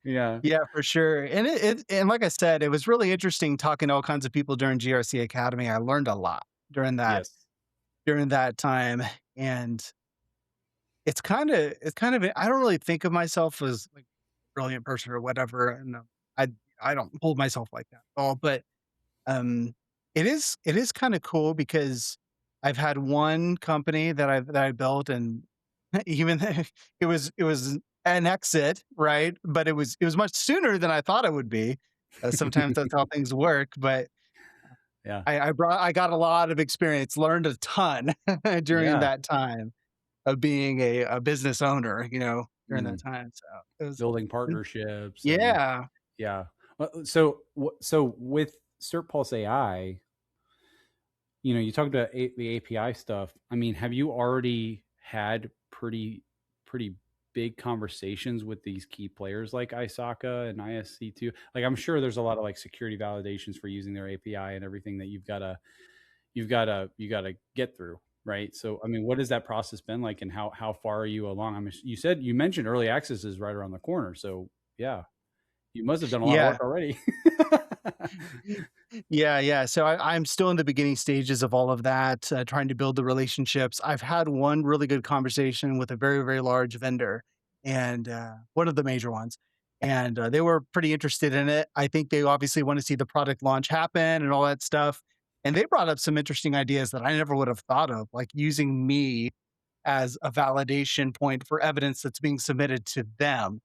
Yeah. yeah, for sure. And like I said, it was really interesting talking to all kinds of people during GRC Academy. I learned a lot during that Yes. during that time, and it's kind of I don't really think of myself as like a brilliant person or whatever, and I I don't hold myself like that at all. But Um, it is kinda cool because I've had one company that I built and even it was an exit, right? But it was much sooner than I thought it would be. Sometimes that's how things work, but Yeah. I got a lot of experience, learned a ton during Yeah. that time of being a business owner, during that Mm. time, so it was Building partnerships and yeah. yeah. So with CertPulse AI, you talked about the API stuff. I mean, have you already had pretty big conversations with these key players like ISACA and ISC2? Like, I'm sure there's a lot of like security validations for using their API and everything that you gotta get through, right? So, I mean, what has that process been like, and how far are you along? I mean, you mentioned early access is right around the corner, so yeah, you must have done a lot of Yeah. work already. Yeah. So I'm still in the beginning stages of all of that, trying to build the relationships. I've had one really good conversation with a very, very large vendor, and one of the major ones. And they were pretty interested in it. I think they obviously want to see the product launch happen and all that stuff. And they brought up some interesting ideas that I never would have thought of, like using me as a validation point for evidence that's being submitted to them,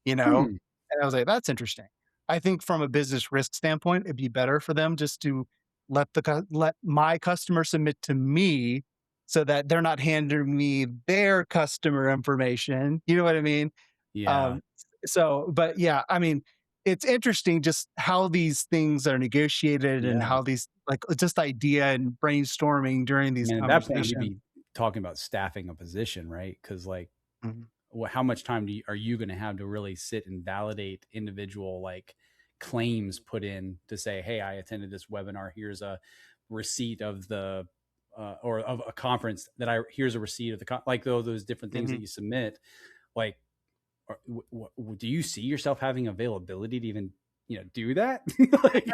you know? Hmm. And I was like, that's interesting. I think from a business risk standpoint, it'd be better for them just to let my customer submit to me so that they're not handing me their customer information. You know what I mean? Yeah, Um, but yeah, I mean, it's interesting just how these things are negotiated and yeah. how these like just idea and brainstorming during I these mean, at that point, you'd conversations. be talking about staffing a position, right? Because like, Mhm. how much time are you going to have to really sit and validate individual like claims put in to say, hey, I attended this webinar, here's a receipt of the or of a conference that here's a receipt of like those different things that Mhm. you submit. Like, do you see yourself having availability to even do that? Like,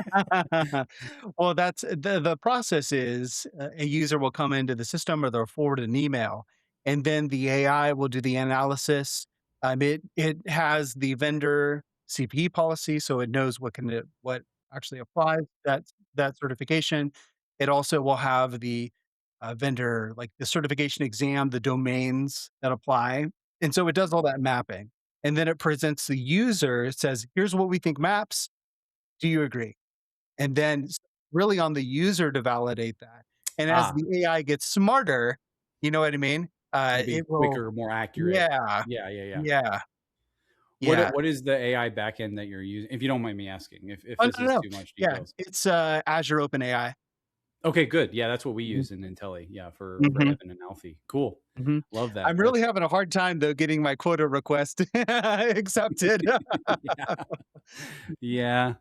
Well, that's the process is a user will come into the system or they'll forward an email, and then the AI will do the analysis. It has the vendor CPE policy, so it knows what actually applies that certification. It also will have the vendor like the certification exam, the domains that apply, and so it does all that mapping, and then it presents the user. It says, "Here's what we think maps. Do you agree?" And then really on the user to validate that. And as ah, the AI gets smarter, you know what I mean? it'll be It will quicker, more accurate. yeah, Yeah, yeah, yeah. yeah, What yeah. what is the AI backend that you're using? If you don't mind me asking, if Oh, this no, is no. too much Yeah, details. it's, Azure OpenAI. Okay, good. Yeah, that's what we Mhm, use in Intelli. Yeah, for mhm, Evan and Alfie. Cool. mhm. Love that. I'm really having a hard time, though, getting my quota request accepted. Yeah. Yeah.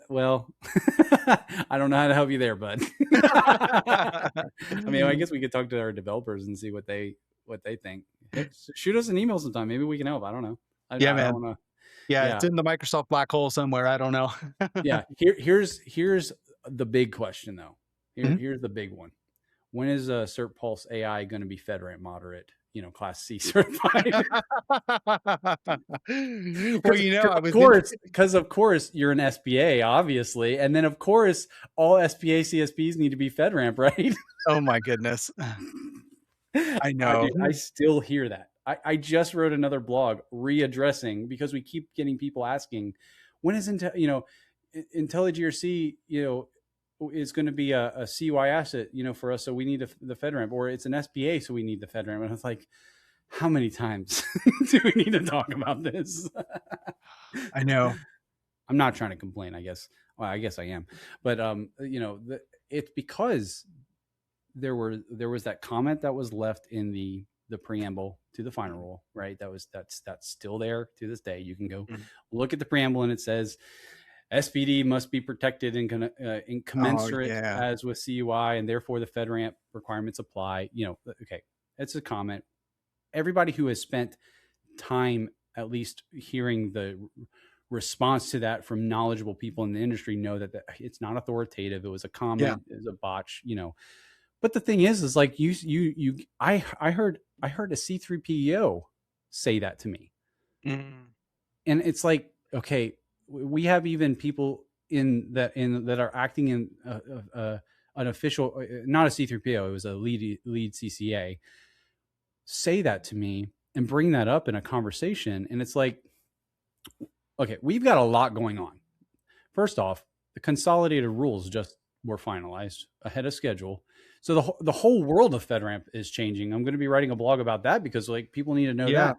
Well, I don't know how to help you there, bud. I mean, I guess we could talk to our developers and see what they think. Hey, shoot us an email sometime. Maybe we can help. I don't know. I Yeah, don't man. want to. Yeah, it's Yeah, in the Microsoft black hole somewhere, I don't know. yeah. Here's the big question though. Mhm. Here's the big one. When is CertPulse AI going to be FedRAMP moderate? Class C certified. Well, Because I of was in course, because of course you're an SBA, obviously, and then of course all SBA CSPs need to be FedRAMP, right? oh my goodness. I know. Dude, I still hear that. I just wrote another blog readdressing because we keep getting people asking, when is IntelliGRC, is going to be a CUI asset, for us, so we need the FedRAMP, or it's an SBA, so we need the FedRAMP, and I was like, how many times do we need to talk about this? I know. I'm not trying to complain, I guess. Well, I guess I am, but it's because there was that comment that was left in the preamble to the final Mhm, rule, right? That's still there to this day. You can go mhm. look at the preamble, and it says SPD must be protected in Oh, commensurate yeah. as with CUI, and therefore the FedRAMP requirements apply. Okay, it's a comment. Everybody who has spent time at least hearing the response to that from knowledgeable people in the industry know that it's not authoritative. It was a Yeah. comment, it was a botch. But the thing is like I heard a C3PO say that to me, Mm. and it's like, okay, we have even people in that are acting in an official, not a C3PO, it was a lead CCA, say that to me and bring that up in a conversation, and it's like, okay, we've got a lot going on. First off, the consolidated rules just were finalized ahead of schedule. So the whole world of FedRAMP is changing. I'm going to be writing a blog about that because like people need to know Yeah. that.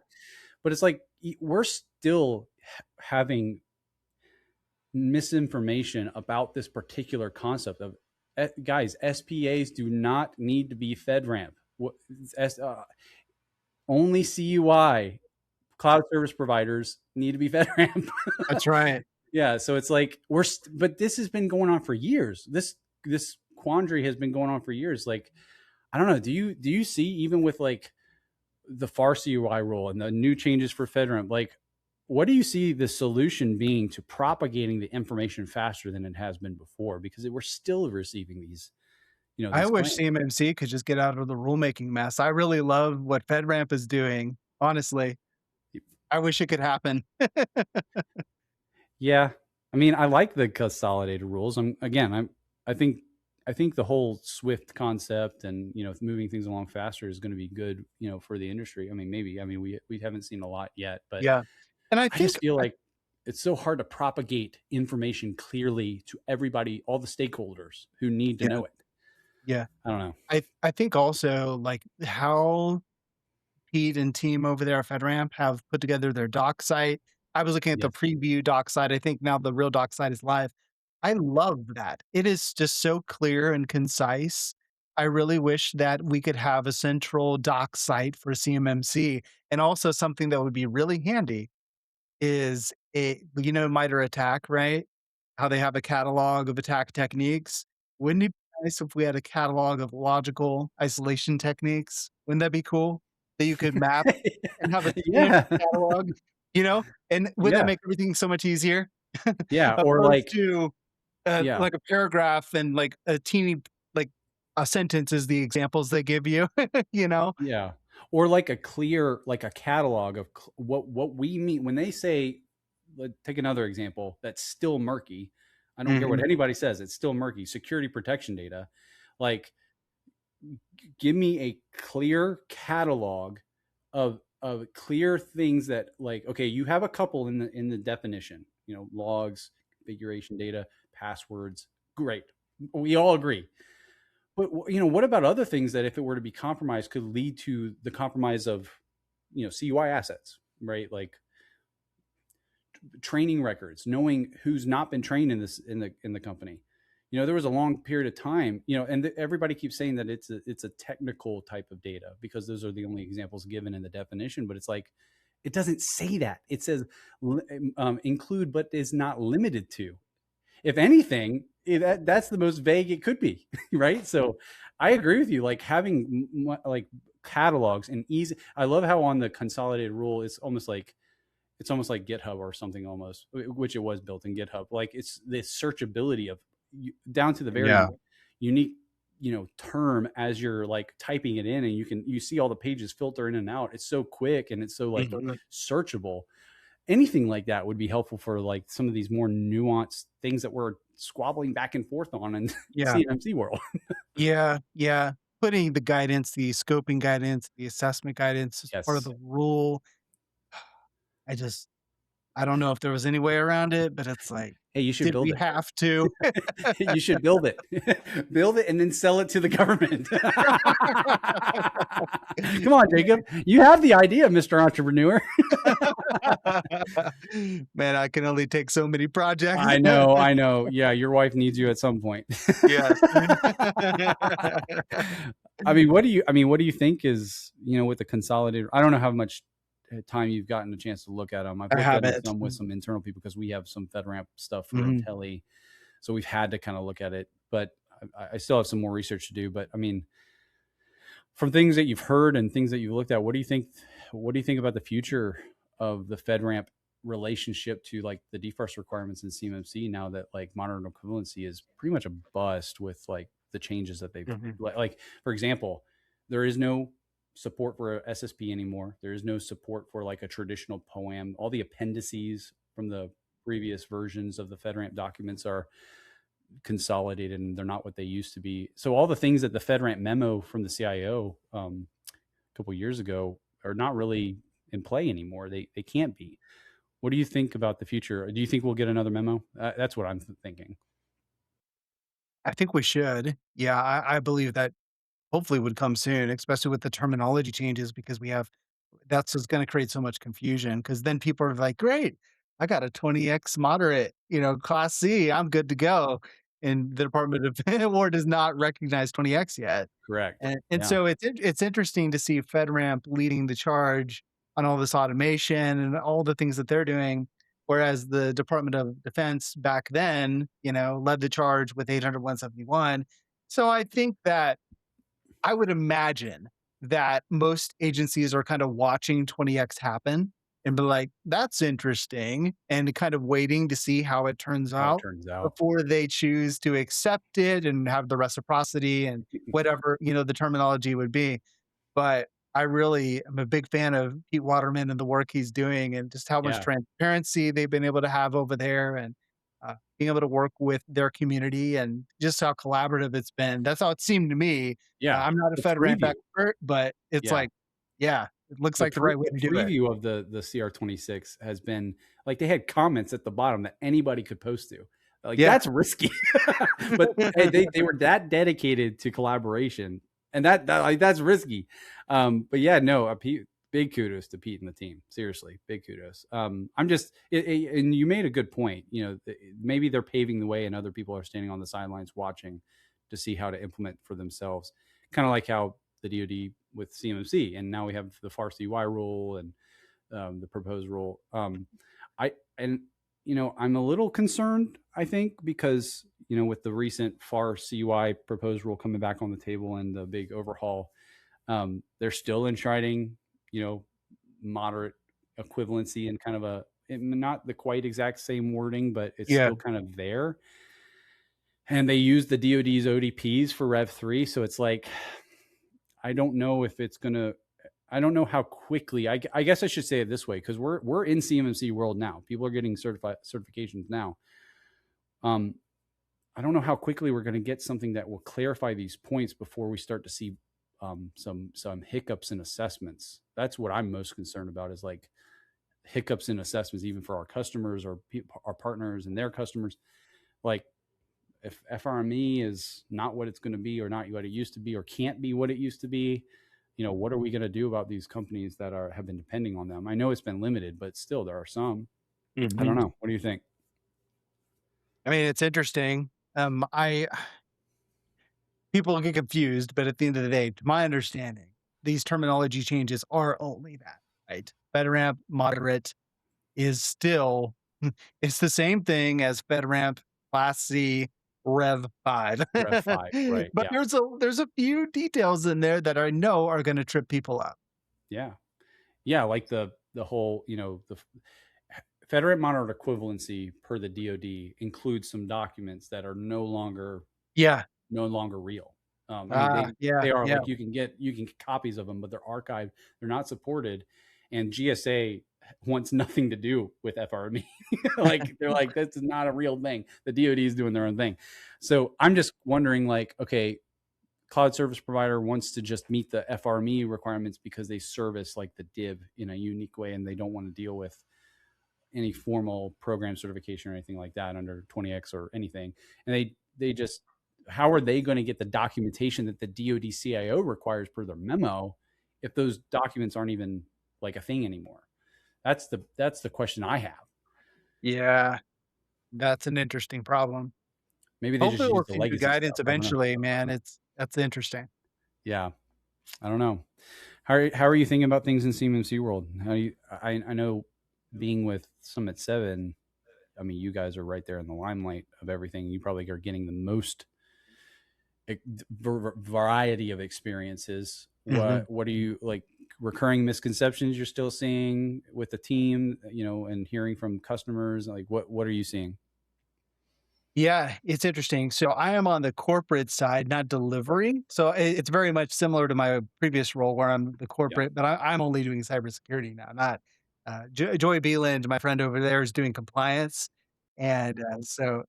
But it's like we're still having misinformation about this particular concept of, guys, SPAs do not need to be FedRAMP. Only CUI cloud service providers need to be FedRAMP. That's right. Yeah, so it's like but this has been going on for years. This quandary has been going on for years. Like, I don't know. Do you see, even with like the FAR CUI rule and the new changes for FedRAMP, like, what do you see the solution being to propagating the information faster than it has been before? Because we're still receiving I these wish claims. CMMC could just get out of the rulemaking mess. I really love what FedRAMP is doing. Honestly, I wish it could happen. Yeah, I mean, I like the consolidated rules. I think I think the whole Swift concept and moving things along faster is going to be good, for the industry. I mean, maybe. I mean, we haven't seen a lot yet, but Yeah. And I I just think feel like it's so hard to propagate information clearly to everybody, all the stakeholders who need to yeah, know it. yeah. I don't know. I think also, like, how Pete and team over there at FedRAMP have put together their doc site. I was looking at the Yes. preview doc site. I think now the real doc site is live. I love that. It is just so clear and concise. I really wish that we could have a central doc site for CMMC, and also something that would be really handy is MITRE ATT&CK, right? How they have a catalog of attack techniques. Wouldn't it be nice if we had a catalog of logical isolation techniques? Wouldn't that be cool? That you could map and have a standard Yeah. catalog, you know? And wouldn't that Yeah. make everything so much easier? Yeah. Or Opposed like, to, yeah. like a paragraph and like a teeny, like a sentence is the examples they give you, you know? Yeah. Or like a clear, like a catalog of what we mean when they say, take another example that's still murky. I don't care what Mhm. anybody says, it's still murky. Security protection data. Like, give me a clear catalog of clear things that, like, okay, you have a couple in the definition, logs, configuration data, passwords. Great. We all agree. But what about other things that, if it were to be compromised, could lead to the compromise of CUI assets, right? Like training records, knowing who's not been trained in the company. There was a long period of time, and everybody keeps saying that it's a technical type of data because those are the only examples given in the definition. But it's like, it doesn't say that. It says include, but is not limited to. If anything, that's the most vague it could be, right? So I agree with you. Like, having like catalogs and easy. I love how on the consolidated rule, it's almost like GitHub or something, almost, which it was built in GitHub. Like, it's the searchability of down to the very Yeah. unique, term as you're like typing it in, and you see all the pages filter in and out. It's so quick and it's so like Mhm. searchable. Anything like that would be helpful for like some of these more nuanced things that we're squabbling back and forth on in Yeah. CMMC world. Yeah, yeah. Putting the guidance, the scoping guidance, the assessment guidance as part of Yes. the rule. I just I don't know if there was any way around it, but it's like, Hey, you should did build we it. have to? You should build it. Build it and then sell it to the government. Come on, Jacob. You have the idea, Mr. Entrepreneur. Man, I can only take so many projects. I know, I know. Yeah, your wife needs you at some point. Yes. what do you think is, with the consolidated, I don't know how much time you've gotten a chance to look at them. I've I looked at have them it. some with some internal people because we have some FedRAMP stuff for Mhm. Intelli. So we've had to kind of look at it, but I still have some more research to do. But I mean, from things that you've heard and things that you've looked at, what do you think? What do you think about the future of the FedRAMP relationship to like the DFARS requirements in CMMC, now that like modern equivalency is pretty much a bust with like the changes that they've Mhm. like, for example, there is no support for a SSP anymore. There is no support for like a traditional POAM. All the appendices from the previous versions of the FedRAMP documents are consolidated and they're not what they used to be. So all the things that the FedRAMP memo from the CIO a couple of years ago are not really in play anymore. They can't be. What do you think about the future? Do you think we'll get another memo? That's what I'm thinking. I think we should. Yeah, I believe that hopefully would come soon, especially with the terminology changes, because we have that's what's gonna create so much confusion. Because then people are like, "Great, I got a 20X moderate, class C, I'm good to go." And the Department of War does not recognize 20X yet. Correct. And Yeah. so it's interesting to see FedRAMP leading the charge on all this automation and all the things that they're doing. Whereas the Department of Defense back then, led the charge with 800-171. So I think that I would imagine that most agencies are kind of watching 20X happen and be like, that's interesting, and kind of waiting to see how it turns How it out turns out. before they choose to accept it and have the reciprocity and whatever, the terminology would be. But I really am a big fan of Pete Waterman and the work he's doing and just how much Yeah. transparency they've been able to have over there and being able to work with their community and just how collaborative it's been. That's how it seemed to me. Yeah. I'm not a The FedRAMP preview. expert, but it's Yeah. like, yeah, it looks like the right way The to do it. preview of the CR26 has been like, they had comments at the bottom that anybody could post to. Like, Yeah. that's risky. But hey, they were that dedicated to collaboration, and like, that's risky. But yeah, no, big kudos to Pete and the team. Seriously, big kudos. I'm just and you made a good point. Maybe they're paving the way, and other people are standing on the sidelines watching to see how to implement for themselves. Kind of like how the DoD with CMMC, and now we have the FAR CY rule and the proposed rule. I'm a little concerned, I think, because with the recent FAR CY proposed rule coming back on the table and the big overhaul, they're still enshrining, moderate equivalency and kind of not the quite exact same wording, but it's Yeah. still kind of there. And they use the DoD's ODPs for Rev 3, so it's like, I don't know if it's gonna. I don't know how quickly. I guess I should say it this way, because we're in CMMC world now. People are getting certifications now. I don't know how quickly we're going to get something that will clarify these points before we start to see some hiccups in assessments. That's what I'm most concerned about, is like hiccups in assessments, even for our customers or our partners and their customers. Like, if FRME is not what it's going to be, or not what it used to be, or can't be what it used to be, what are we going to do about these companies that have been depending on them? I know it's been limited, but still there are some. I don't know. What do you think? I mean, it's interesting. People get confused, but at the end of the day, to my understanding, these terminology changes are only that, right? FedRAMP moderate is still it's the same thing as FedRAMP Class C Rev 5. Rev 5, right? But Yeah. there's a few details in there that I know are going to trip people up. Yeah. Yeah. Like the whole, the FedRAMP moderate equivalency per the DoD includes some documents that are no longer Yeah. real. I mean, Yeah. they are Yeah. like, you can get copies of them, but they're archived. They're not supported, and GSA wants nothing to do with FRME. Like, they're like, that's not a real thing. The DoD is doing their own thing. So I'm just wondering, like, okay, cloud service provider wants to just meet the FRME requirements because they service like the DIB in a unique way, and they don't want to deal with any formal program certification or anything like that under 20X or anything. And they just, how are they going to get the documentation that the DoD CIO requires per their memo if those documents aren't even like a thing anymore? That's the question I have. Yeah. That's an interesting problem. Maybe they just Hopefully use we'll the see new legacy stuff. guidance I don't know. eventually, man. That's interesting. Yeah, I don't know. How are you thinking about things in CMMC world? I know, being with Summit 7, I mean, you guys are right there in the limelight of everything. You probably are getting the most variety of experiences. What are you, like, recurring misconceptions you're still seeing with the team, and hearing from customers? Like, what are you seeing? Yeah, it's interesting. So I am on the corporate side, not delivery. So it's very much similar to my previous role where I'm the Yeah. corporate, but I'm only doing cybersecurity now. Not Joy Beeland, my friend over there, is doing compliance, and so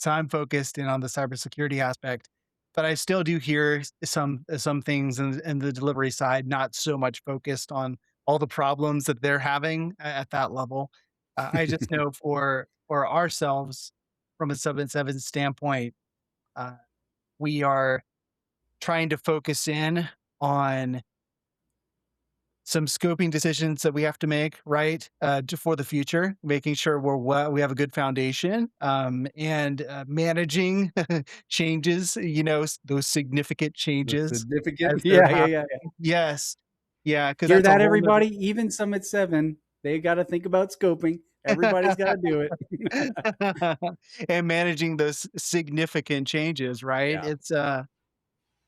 I'm focused in on the cybersecurity aspect. But I still do hear some things in the delivery side, not so much focused on all the problems that they're having at that level. I just know for ourselves from a Summit 7 standpoint, uh, we are trying to focus in on some scoping decisions that we have to make, right, for the future, making sure we have a good foundation, and managing changes, those significant The changes significant. as they're Yeah, yeah, happening. yeah, Yes. Yeah, because Hear that's a that, whole nother. everybody? Even Summit 7, they got to think about scoping. Everybody's got to do it. And managing those significant changes, right? Yeah. It's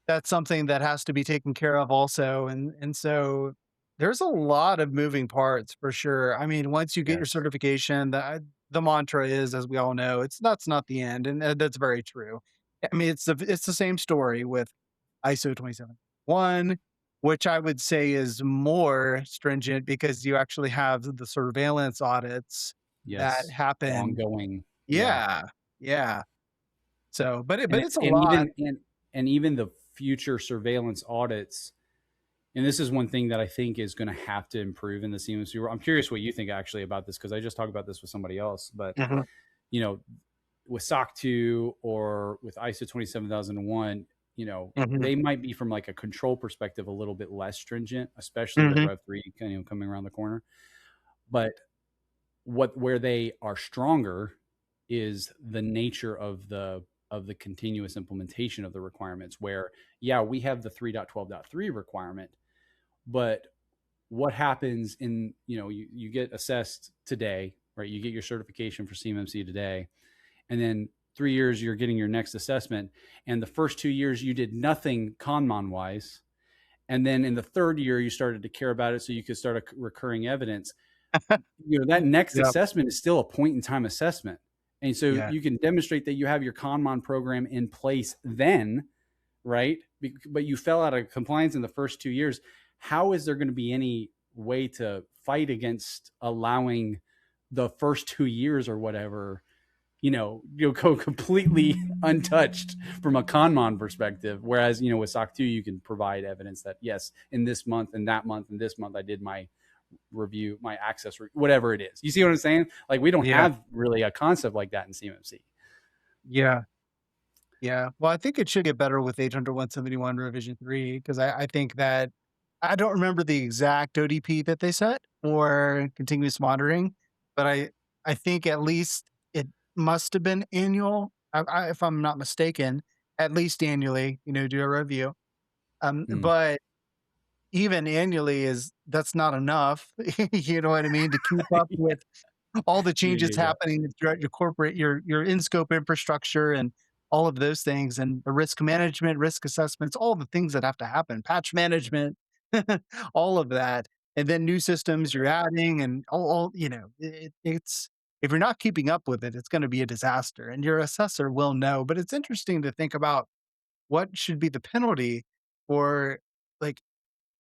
that's something that has to be taken care of also, and so there's a lot of moving parts for sure. I mean, once you get your Yes. certification, the mantra is, as we all know, it's that's not the end, and that's very true. I mean, it's the same story with ISO 27001, which I would say is more stringent because you actually have the surveillance audits that Yes. happen. Ongoing. Yeah. Yeah, yeah. So, And but it, it's a and lot. even and even the future surveillance audits, and this is one thing that I think is going to have to improve in the CMMC. I'm curious what you think actually about this, because I just talked about this with somebody else. But Mhm, you know, with SOC 2 or with ISO 27001, mhm, they might be, from like a control perspective, a little bit less stringent, especially with mhm, Rev 3 kind of coming around the corner. But where they are stronger is the nature of the continuous implementation of the requirements, where yeah, we have the 3.12.3 requirement, but what happens in, you get assessed today, right? You get your certification for CMMC today, and then 3 years you're getting your next assessment, and the first 2 years you did nothing conmon wise, and then in the third year you started to care about it so you could start a recurring evidence. That next yep, assessment is still a point in time assessment, and so yeah. you can demonstrate that you have your conmon program in place then, right? But you fell out of compliance in the first 2 years. How is there going to be any way to fight against allowing the first 2 years or whatever, you'll go completely untouched from a conmon perspective? Whereas, with SOC 2, you can provide evidence that, yes, in this month and that month and this month, I did my review, my access, whatever it is. You see what I'm saying? Like, we don't Yeah, have really a concept like that in CMMC. yeah, yeah. Well, I think it should get better with 800.171 revision 3 because I think that I don't remember the exact ODP that they set for continuous monitoring, but I think at least it must have been annual. If I'm not mistaken, at least annually, do a review. Hmm. But even annually is that's not enough. You know what I mean? To keep up with all the Yeah, changes yeah, yeah. happening throughout your corporate, your in scope infrastructure and all of those things and the risk management, risk assessments, all the things that have to happen, patch management, all of that. And then new systems you're adding and all it's if you're not keeping up with it, it's going to be a disaster and your assessor will know. But it's interesting to think about what should be the penalty for like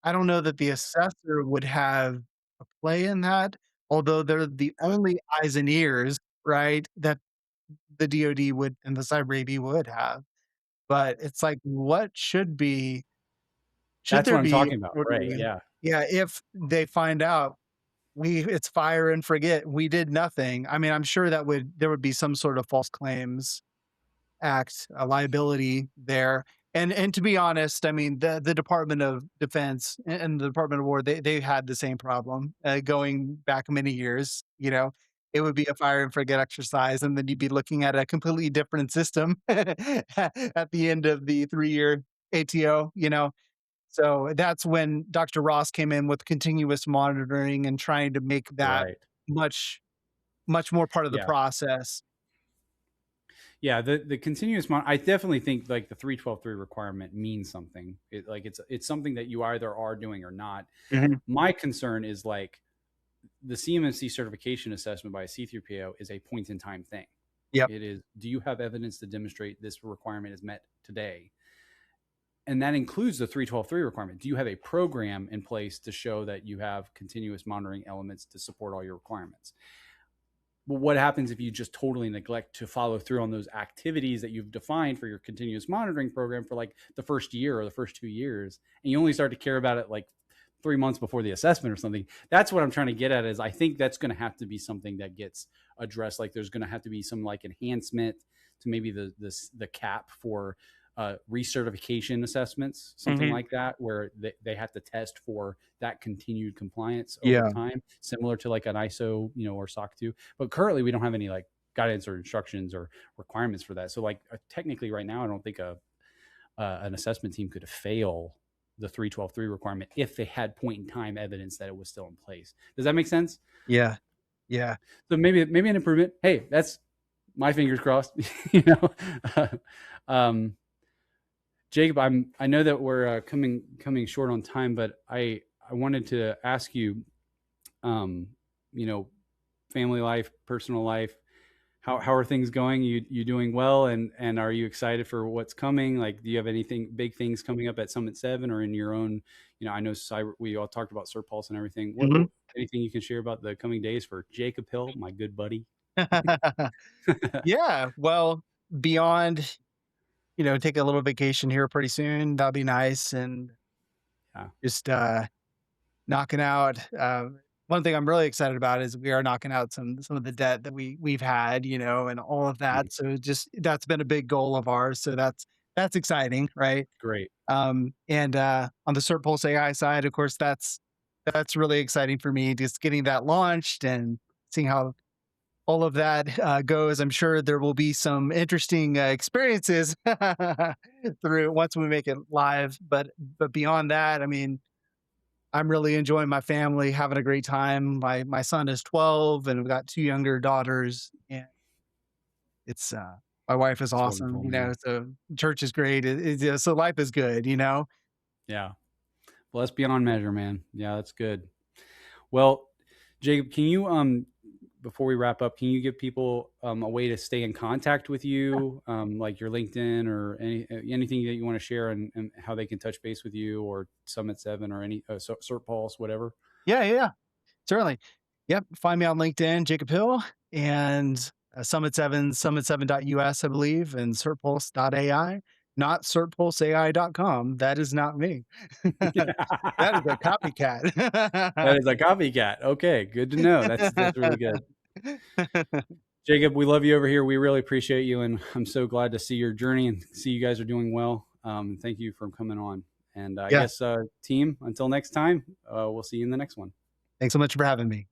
I don't know that the assessor would have a play in that, although they're the only eyes and ears, right, that the DoD would and the cyber AV would have. But it's like, what should That's there what I'm be talking about. sort Right. of Yeah. yeah, if they find out it's fire and forget, we did nothing. I mean, I'm sure there would be some sort of false claims act, a liability there. And to be honest, I mean, the Department of Defense and the Department of War, they had the same problem going back many years. It would be a fire and forget exercise, and then you'd be looking at a completely different system at the end of the 3-year ATO. So that's when Dr. Ross came in with continuous monitoring and trying to make that Right. much much more part of the Yeah. process. Yeah. The continuous I definitely think like the 3.12.3 requirement means something. It's something that you either are doing or not. Mhm. My concern is like the CMMC certification assessment by a C3PO is a point in time thing. Yep. It is, do you have evidence to demonstrate this requirement is met today? And that includes the 3.12.3 requirement. Do you have a program in place to show that you have continuous monitoring elements to support all your requirements? Well, what happens if you just totally neglect to follow through on those activities that you've defined for your continuous monitoring program for like the first year or the first 2 years, and you only start to care about it like 3 months before the assessment or something? That's what I'm trying to get at. Is I think that's going to have to be something that gets addressed. Like there's going to have to be some like enhancement to maybe the cap for recertification assessments, something Mhm. like that, where they have to test for that continued compliance over Yeah. time, similar to like an ISO, or SOC 2. But currently, we don't have any like guidance or instructions or requirements for that. So, like technically, right now, I don't think an assessment team could fail the 312.3 requirement if they had point in time evidence that it was still in place. Does that make sense? Yeah. Yeah. So maybe an improvement. Hey, that's my fingers crossed. You know, um, Jacob, I know that we're coming short on time, but I wanted to ask you, you know, family life, personal life, how are things going? You doing well, and are you excited for what's coming? Like, do you have anything big things coming up at Summit 7 or in your own? You know, I know we all talked about CertPulse and everything. What anything you can share about the coming days for Jacob Hill, my good buddy? Yeah. Well, beyond, take a little vacation here pretty soon. That'll be nice. And Yeah. just knocking out. One thing I'm really excited about is we are knocking out some of the debt that we've had, and all of Mhm. that. So just that's been a big goal of ours. So that's exciting, right? Great. And on the CertPulse AI side, of course, that's really exciting for me. Just getting that launched and seeing how all of that goes. I'm sure there will be some interesting experiences through once we make it live. But beyond that, I mean, I'm really enjoying my family, having a great time. My son is 12, and we've got two younger daughters, and it's my wife is It's awesome. wonderful, man. So church is great. So life is good. Yeah. Well, that's beyond measure, man. Yeah, that's good. Well, Jacob, can you before we wrap up, can you give people a way to stay in contact with you, like your LinkedIn or anything that you want to share, and how they can touch base with you or Summit 7 or any CertPulse, whatever? Yeah. Certainly. Yep. Find me on LinkedIn, Jacob Hill, and Summit 7, summit7.us, I believe, and certpulse.ai, not certpulseai.com. That is not me. That is a That copycat. is a copycat. Okay, good to know. That's really good. Jacob, we love you over here. We really appreciate you, and I'm so glad to see your journey and see you guys are doing well. Thank you for coming on. And I Yeah. guess, team, until next time, we'll see you in the next one. Thanks so much for having me.